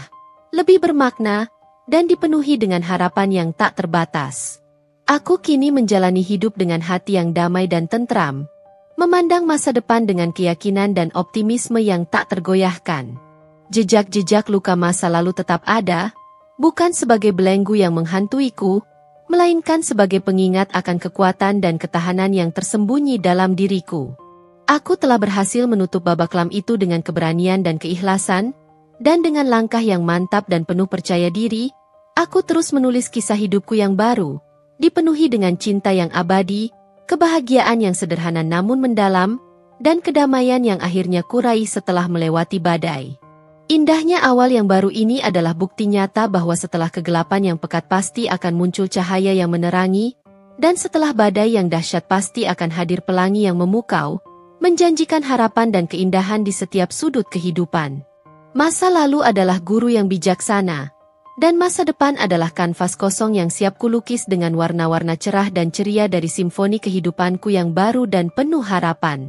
lebih bermakna, dan dipenuhi dengan harapan yang tak terbatas. Aku kini menjalani hidup dengan hati yang damai dan tentram, memandang masa depan dengan keyakinan dan optimisme yang tak tergoyahkan. Jejak-jejak luka masa lalu tetap ada, bukan sebagai belenggu yang menghantuiku, melainkan sebagai pengingat akan kekuatan dan ketahanan yang tersembunyi dalam diriku. Aku telah berhasil menutup babak kelam itu dengan keberanian dan keikhlasan, dan dengan langkah yang mantap dan penuh percaya diri, aku terus menulis kisah hidupku yang baru, dipenuhi dengan cinta yang abadi, kebahagiaan yang sederhana namun mendalam, dan kedamaian yang akhirnya kurai setelah melewati badai. Indahnya awal yang baru ini adalah bukti nyata bahwa setelah kegelapan yang pekat pasti akan muncul cahaya yang menerangi, dan setelah badai yang dahsyat pasti akan hadir pelangi yang memukau, menjanjikan harapan dan keindahan di setiap sudut kehidupan. Masa lalu adalah guru yang bijaksana, dan masa depan adalah kanvas kosong yang siap kulukis dengan warna-warna cerah dan ceria dari simfoni kehidupanku yang baru dan penuh harapan.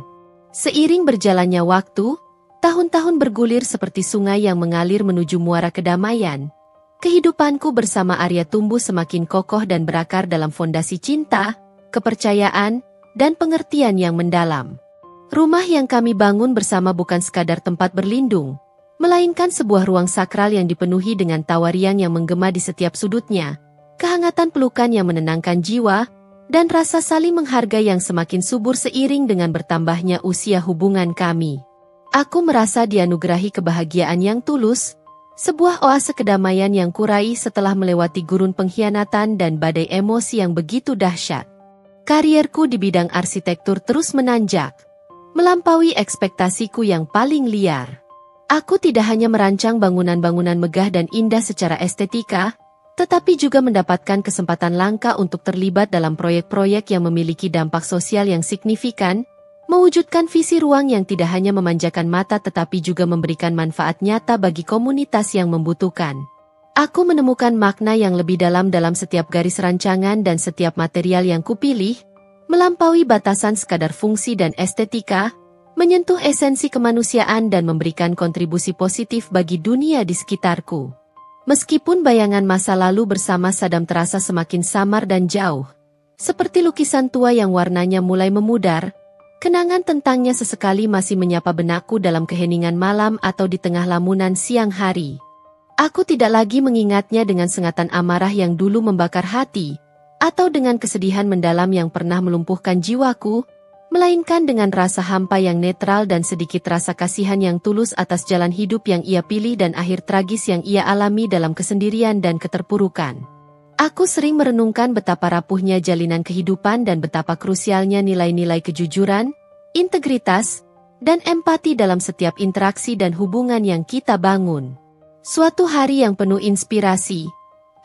Seiring berjalannya waktu, tahun-tahun bergulir seperti sungai yang mengalir menuju muara kedamaian. Kehidupanku bersama Arya tumbuh semakin kokoh dan berakar dalam fondasi cinta, kepercayaan, dan pengertian yang mendalam. Rumah yang kami bangun bersama bukan sekadar tempat berlindung, melainkan sebuah ruang sakral yang dipenuhi dengan tawa riang yang menggema di setiap sudutnya, kehangatan pelukan yang menenangkan jiwa, dan rasa saling menghargai yang semakin subur seiring dengan bertambahnya usia hubungan kami. Aku merasa dianugerahi kebahagiaan yang tulus, sebuah oase kedamaian yang kurai setelah melewati gurun pengkhianatan dan badai emosi yang begitu dahsyat. Karierku di bidang arsitektur terus menanjak, melampaui ekspektasiku yang paling liar. Aku tidak hanya merancang bangunan-bangunan megah dan indah secara estetika, tetapi juga mendapatkan kesempatan langka untuk terlibat dalam proyek-proyek yang memiliki dampak sosial yang signifikan, mewujudkan visi ruang yang tidak hanya memanjakan mata tetapi juga memberikan manfaat nyata bagi komunitas yang membutuhkan. Aku menemukan makna yang lebih dalam setiap garis rancangan dan setiap material yang kupilih, melampaui batasan sekadar fungsi dan estetika, menyentuh esensi kemanusiaan dan memberikan kontribusi positif bagi dunia di sekitarku. Meskipun bayangan masa lalu bersama Saddam terasa semakin samar dan jauh, seperti lukisan tua yang warnanya mulai memudar, kenangan tentangnya sesekali masih menyapa benakku dalam keheningan malam atau di tengah lamunan siang hari. Aku tidak lagi mengingatnya dengan sengatan amarah yang dulu membakar hati, atau dengan kesedihan mendalam yang pernah melumpuhkan jiwaku, melainkan dengan rasa hampa yang netral dan sedikit rasa kasihan yang tulus atas jalan hidup yang ia pilih dan akhir tragis yang ia alami dalam kesendirian dan keterpurukan. Aku sering merenungkan betapa rapuhnya jalinan kehidupan dan betapa krusialnya nilai-nilai kejujuran, integritas, dan empati dalam setiap interaksi dan hubungan yang kita bangun. Suatu hari yang penuh inspirasi,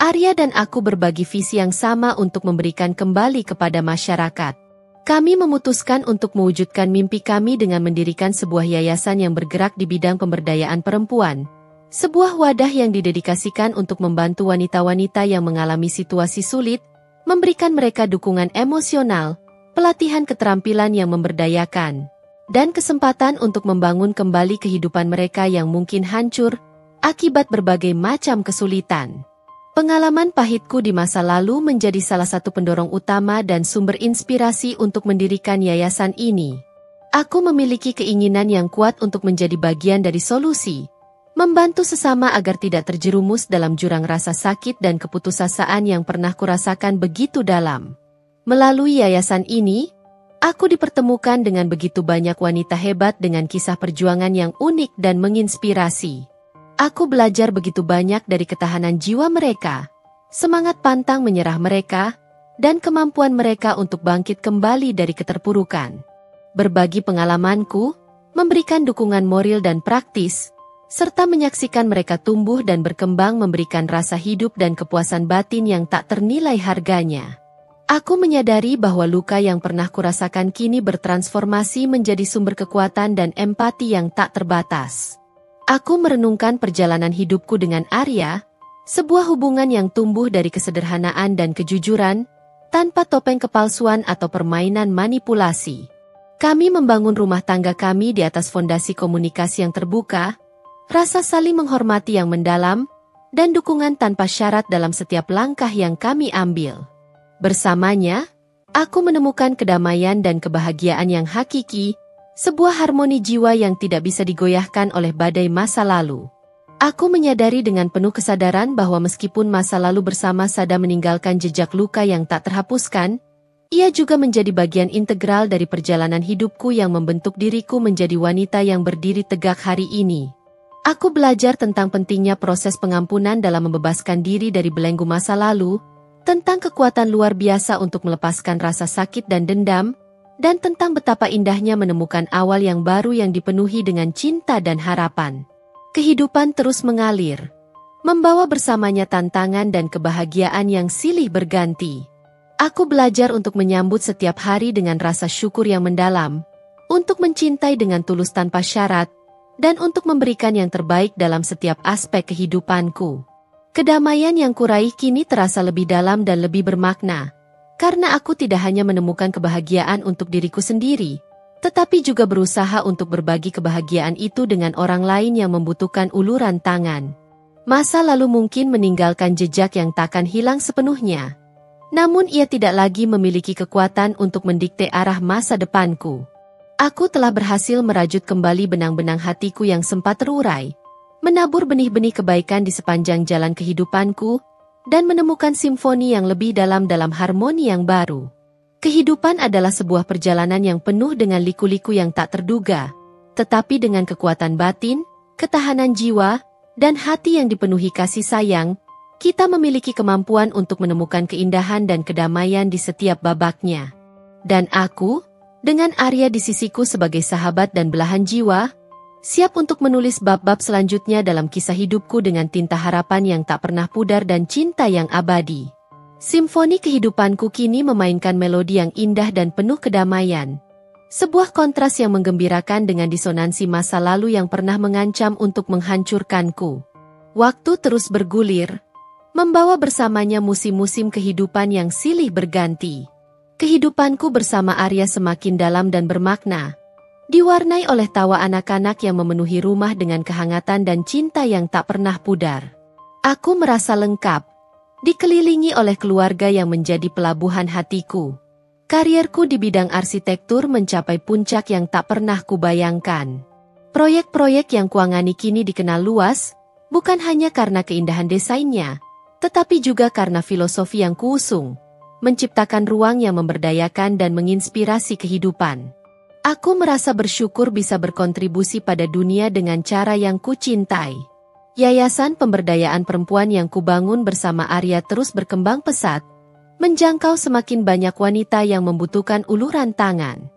Arya dan aku berbagi visi yang sama untuk memberikan kembali kepada masyarakat. Kami memutuskan untuk mewujudkan mimpi kami dengan mendirikan sebuah yayasan yang bergerak di bidang pemberdayaan perempuan. Sebuah wadah yang didedikasikan untuk membantu wanita-wanita yang mengalami situasi sulit, memberikan mereka dukungan emosional, pelatihan keterampilan yang memberdayakan, dan kesempatan untuk membangun kembali kehidupan mereka yang mungkin hancur akibat berbagai macam kesulitan. Pengalaman pahitku di masa lalu menjadi salah satu pendorong utama dan sumber inspirasi untuk mendirikan yayasan ini. Aku memiliki keinginan yang kuat untuk menjadi bagian dari solusi, membantu sesama agar tidak terjerumus dalam jurang rasa sakit dan keputusasaan yang pernah kurasakan begitu dalam. Melalui yayasan ini, aku dipertemukan dengan begitu banyak wanita hebat dengan kisah perjuangan yang unik dan menginspirasi. Aku belajar begitu banyak dari ketahanan jiwa mereka, semangat pantang menyerah mereka, dan kemampuan mereka untuk bangkit kembali dari keterpurukan. Berbagi pengalamanku, memberikan dukungan moral dan praktis, serta menyaksikan mereka tumbuh dan berkembang memberikan rasa hidup dan kepuasan batin yang tak ternilai harganya. Aku menyadari bahwa luka yang pernah kurasakan kini bertransformasi menjadi sumber kekuatan dan empati yang tak terbatas. Aku merenungkan perjalanan hidupku dengan Arya, sebuah hubungan yang tumbuh dari kesederhanaan dan kejujuran, tanpa topeng kepalsuan atau permainan manipulasi. Kami membangun rumah tangga kami di atas fondasi komunikasi yang terbuka, rasa saling menghormati yang mendalam, dan dukungan tanpa syarat dalam setiap langkah yang kami ambil. Bersamanya, aku menemukan kedamaian dan kebahagiaan yang hakiki, sebuah harmoni jiwa yang tidak bisa digoyahkan oleh badai masa lalu. Aku menyadari dengan penuh kesadaran bahwa meskipun masa lalu bersama Sada meninggalkan jejak luka yang tak terhapuskan, ia juga menjadi bagian integral dari perjalanan hidupku yang membentuk diriku menjadi wanita yang berdiri tegak hari ini. Aku belajar tentang pentingnya proses pengampunan dalam membebaskan diri dari belenggu masa lalu, tentang kekuatan luar biasa untuk melepaskan rasa sakit dan dendam, dan tentang betapa indahnya menemukan awal yang baru yang dipenuhi dengan cinta dan harapan. Kehidupan terus mengalir, membawa bersamanya tantangan dan kebahagiaan yang silih berganti. Aku belajar untuk menyambut setiap hari dengan rasa syukur yang mendalam, untuk mencintai dengan tulus tanpa syarat, dan untuk memberikan yang terbaik dalam setiap aspek kehidupanku. Kedamaian yang kuraih kini terasa lebih dalam dan lebih bermakna, karena aku tidak hanya menemukan kebahagiaan untuk diriku sendiri, tetapi juga berusaha untuk berbagi kebahagiaan itu dengan orang lain yang membutuhkan uluran tangan. Masa lalu mungkin meninggalkan jejak yang takkan hilang sepenuhnya, namun ia tidak lagi memiliki kekuatan untuk mendikte arah masa depanku. Aku telah berhasil merajut kembali benang-benang hatiku yang sempat terurai, menabur benih-benih kebaikan di sepanjang jalan kehidupanku, dan menemukan simfoni yang lebih dalam harmoni yang baru. Kehidupan adalah sebuah perjalanan yang penuh dengan liku-liku yang tak terduga, tetapi dengan kekuatan batin, ketahanan jiwa, dan hati yang dipenuhi kasih sayang, kita memiliki kemampuan untuk menemukan keindahan dan kedamaian di setiap babaknya. Dan aku, dengan Arya di sisiku sebagai sahabat dan belahan jiwa, siap untuk menulis bab-bab selanjutnya dalam kisah hidupku dengan tinta harapan yang tak pernah pudar dan cinta yang abadi. Simfoni kehidupanku kini memainkan melodi yang indah dan penuh kedamaian. Sebuah kontras yang menggembirakan dengan disonansi masa lalu yang pernah mengancam untuk menghancurkanku. Waktu terus bergulir, membawa bersamanya musim-musim kehidupan yang silih berganti. Kehidupanku bersama Arya semakin dalam dan bermakna, diwarnai oleh tawa anak-anak yang memenuhi rumah dengan kehangatan dan cinta yang tak pernah pudar. Aku merasa lengkap, dikelilingi oleh keluarga yang menjadi pelabuhan hatiku. Karierku di bidang arsitektur mencapai puncak yang tak pernah kubayangkan. Proyek-proyek yang kuangani kini dikenal luas, bukan hanya karena keindahan desainnya, tetapi juga karena filosofi yang kuusung, menciptakan ruang yang memberdayakan dan menginspirasi kehidupan. Aku merasa bersyukur bisa berkontribusi pada dunia dengan cara yang kucintai. Yayasan Pemberdayaan Perempuan yang kubangun bersama Arya terus berkembang pesat, menjangkau semakin banyak wanita yang membutuhkan uluran tangan.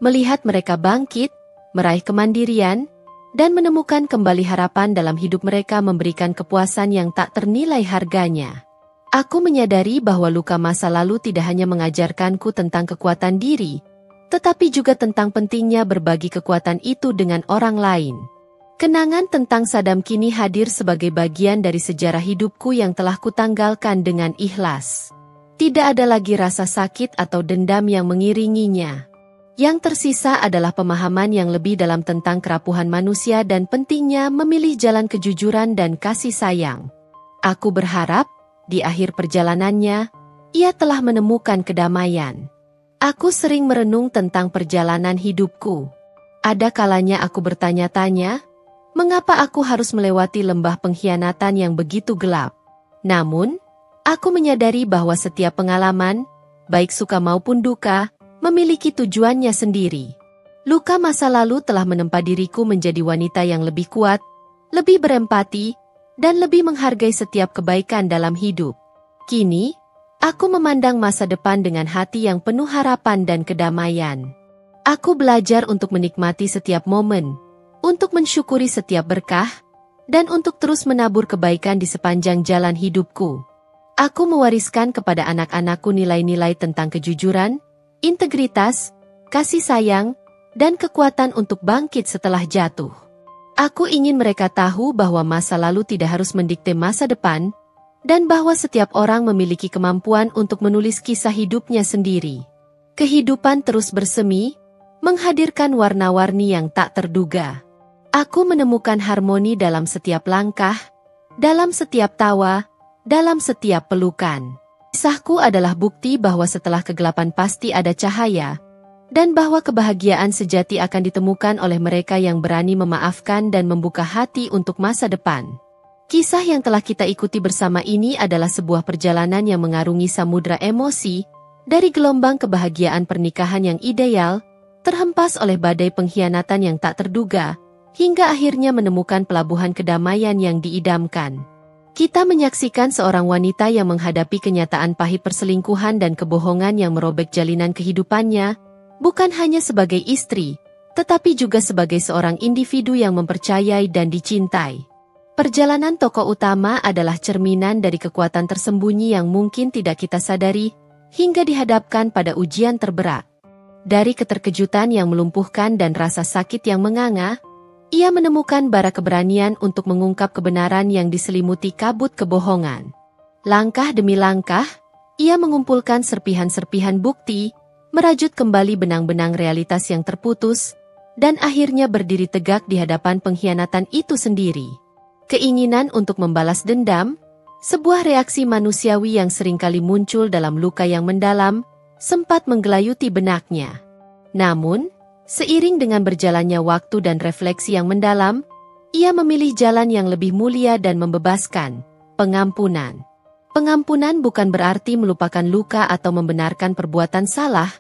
Melihat mereka bangkit, meraih kemandirian, dan menemukan kembali harapan dalam hidup mereka memberikan kepuasan yang tak ternilai harganya. Aku menyadari bahwa luka masa lalu tidak hanya mengajarkanku tentang kekuatan diri, tetapi juga tentang pentingnya berbagi kekuatan itu dengan orang lain. Kenangan tentang Sadam kini hadir sebagai bagian dari sejarah hidupku yang telah kutanggalkan dengan ikhlas. Tidak ada lagi rasa sakit atau dendam yang mengiringinya. Yang tersisa adalah pemahaman yang lebih dalam tentang kerapuhan manusia dan pentingnya memilih jalan kejujuran dan kasih sayang. Aku berharap, di akhir perjalanannya, ia telah menemukan kedamaian. Aku sering merenung tentang perjalanan hidupku. Ada kalanya aku bertanya-tanya, mengapa aku harus melewati lembah pengkhianatan yang begitu gelap? Namun, aku menyadari bahwa setiap pengalaman, baik suka maupun duka, memiliki tujuannya sendiri. Luka masa lalu telah menempa diriku menjadi wanita yang lebih kuat, lebih berempati, dan lebih menghargai setiap kebaikan dalam hidup. Kini, Aku memandang masa depan dengan hati yang penuh harapan dan kedamaian. Aku belajar untuk menikmati setiap momen, untuk mensyukuri setiap berkah, dan untuk terus menabur kebaikan di sepanjang jalan hidupku. Aku mewariskan kepada anak-anakku nilai-nilai tentang kejujuran, integritas, kasih sayang, dan kekuatan untuk bangkit setelah jatuh. Aku ingin mereka tahu bahwa masa lalu tidak harus mendikte masa depan, dan bahwa setiap orang memiliki kemampuan untuk menulis kisah hidupnya sendiri. Kehidupan terus bersemi, menghadirkan warna-warni yang tak terduga. Aku menemukan harmoni dalam setiap langkah, dalam setiap tawa, dalam setiap pelukan. Kisahku adalah bukti bahwa setelah kegelapan pasti ada cahaya, dan bahwa kebahagiaan sejati akan ditemukan oleh mereka yang berani memaafkan dan membuka hati untuk masa depan. Kisah yang telah kita ikuti bersama ini adalah sebuah perjalanan yang mengarungi samudra emosi, dari gelombang kebahagiaan pernikahan yang ideal, terhempas oleh badai pengkhianatan yang tak terduga, hingga akhirnya menemukan pelabuhan kedamaian yang diidamkan. Kita menyaksikan seorang wanita yang menghadapi kenyataan pahit perselingkuhan dan kebohongan yang merobek jalinan kehidupannya, bukan hanya sebagai istri, tetapi juga sebagai seorang individu yang mempercayai dan dicintai. Perjalanan tokoh utama adalah cerminan dari kekuatan tersembunyi yang mungkin tidak kita sadari, hingga dihadapkan pada ujian terberat. Dari keterkejutan yang melumpuhkan dan rasa sakit yang menganga, ia menemukan bara keberanian untuk mengungkap kebenaran yang diselimuti kabut kebohongan. Langkah demi langkah, ia mengumpulkan serpihan-serpihan bukti, merajut kembali benang-benang realitas yang terputus, dan akhirnya berdiri tegak di hadapan pengkhianatan itu sendiri. Keinginan untuk membalas dendam, sebuah reaksi manusiawi yang seringkali muncul dalam luka yang mendalam, sempat menggelayuti benaknya. Namun, seiring dengan berjalannya waktu dan refleksi yang mendalam, ia memilih jalan yang lebih mulia dan membebaskan, pengampunan. Pengampunan bukan berarti melupakan luka atau membenarkan perbuatan salah,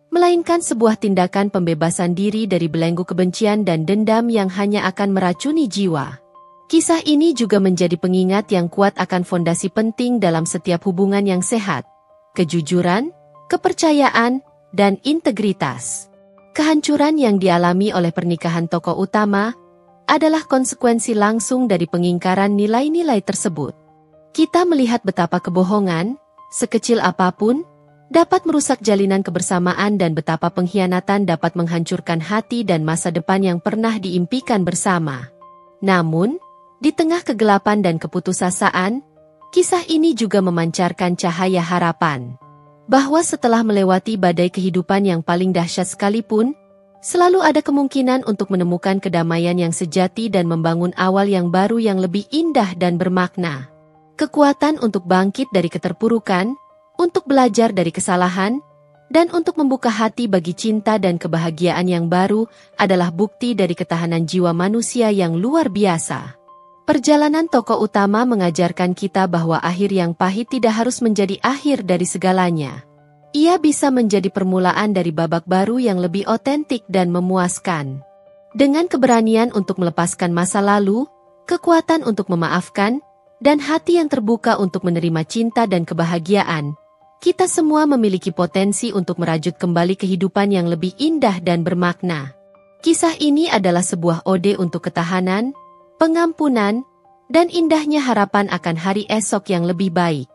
melainkan sebuah tindakan pembebasan diri dari belenggu kebencian dan dendam yang hanya akan meracuni jiwa. Kisah ini juga menjadi pengingat yang kuat akan fondasi penting dalam setiap hubungan yang sehat, kejujuran, kepercayaan, dan integritas. Kehancuran yang dialami oleh pernikahan tokoh utama adalah konsekuensi langsung dari pengingkaran nilai-nilai tersebut. Kita melihat betapa kebohongan, sekecil apapun, dapat merusak jalinan kebersamaan dan betapa pengkhianatan dapat menghancurkan hati dan masa depan yang pernah diimpikan bersama. Namun, di tengah kegelapan dan keputusasaan, kisah ini juga memancarkan cahaya harapan. Bahwa setelah melewati badai kehidupan yang paling dahsyat sekalipun, selalu ada kemungkinan untuk menemukan kedamaian yang sejati dan membangun awal yang baru yang lebih indah dan bermakna. Kekuatan untuk bangkit dari keterpurukan, untuk belajar dari kesalahan, dan untuk membuka hati bagi cinta dan kebahagiaan yang baru adalah bukti dari ketahanan jiwa manusia yang luar biasa. Perjalanan tokoh utama mengajarkan kita bahwa akhir yang pahit tidak harus menjadi akhir dari segalanya. Ia bisa menjadi permulaan dari babak baru yang lebih otentik dan memuaskan. Dengan keberanian untuk melepaskan masa lalu, kekuatan untuk memaafkan, dan hati yang terbuka untuk menerima cinta dan kebahagiaan, kita semua memiliki potensi untuk merajut kembali kehidupan yang lebih indah dan bermakna. Kisah ini adalah sebuah ode untuk ketahanan, pengampunan, dan indahnya harapan akan hari esok yang lebih baik.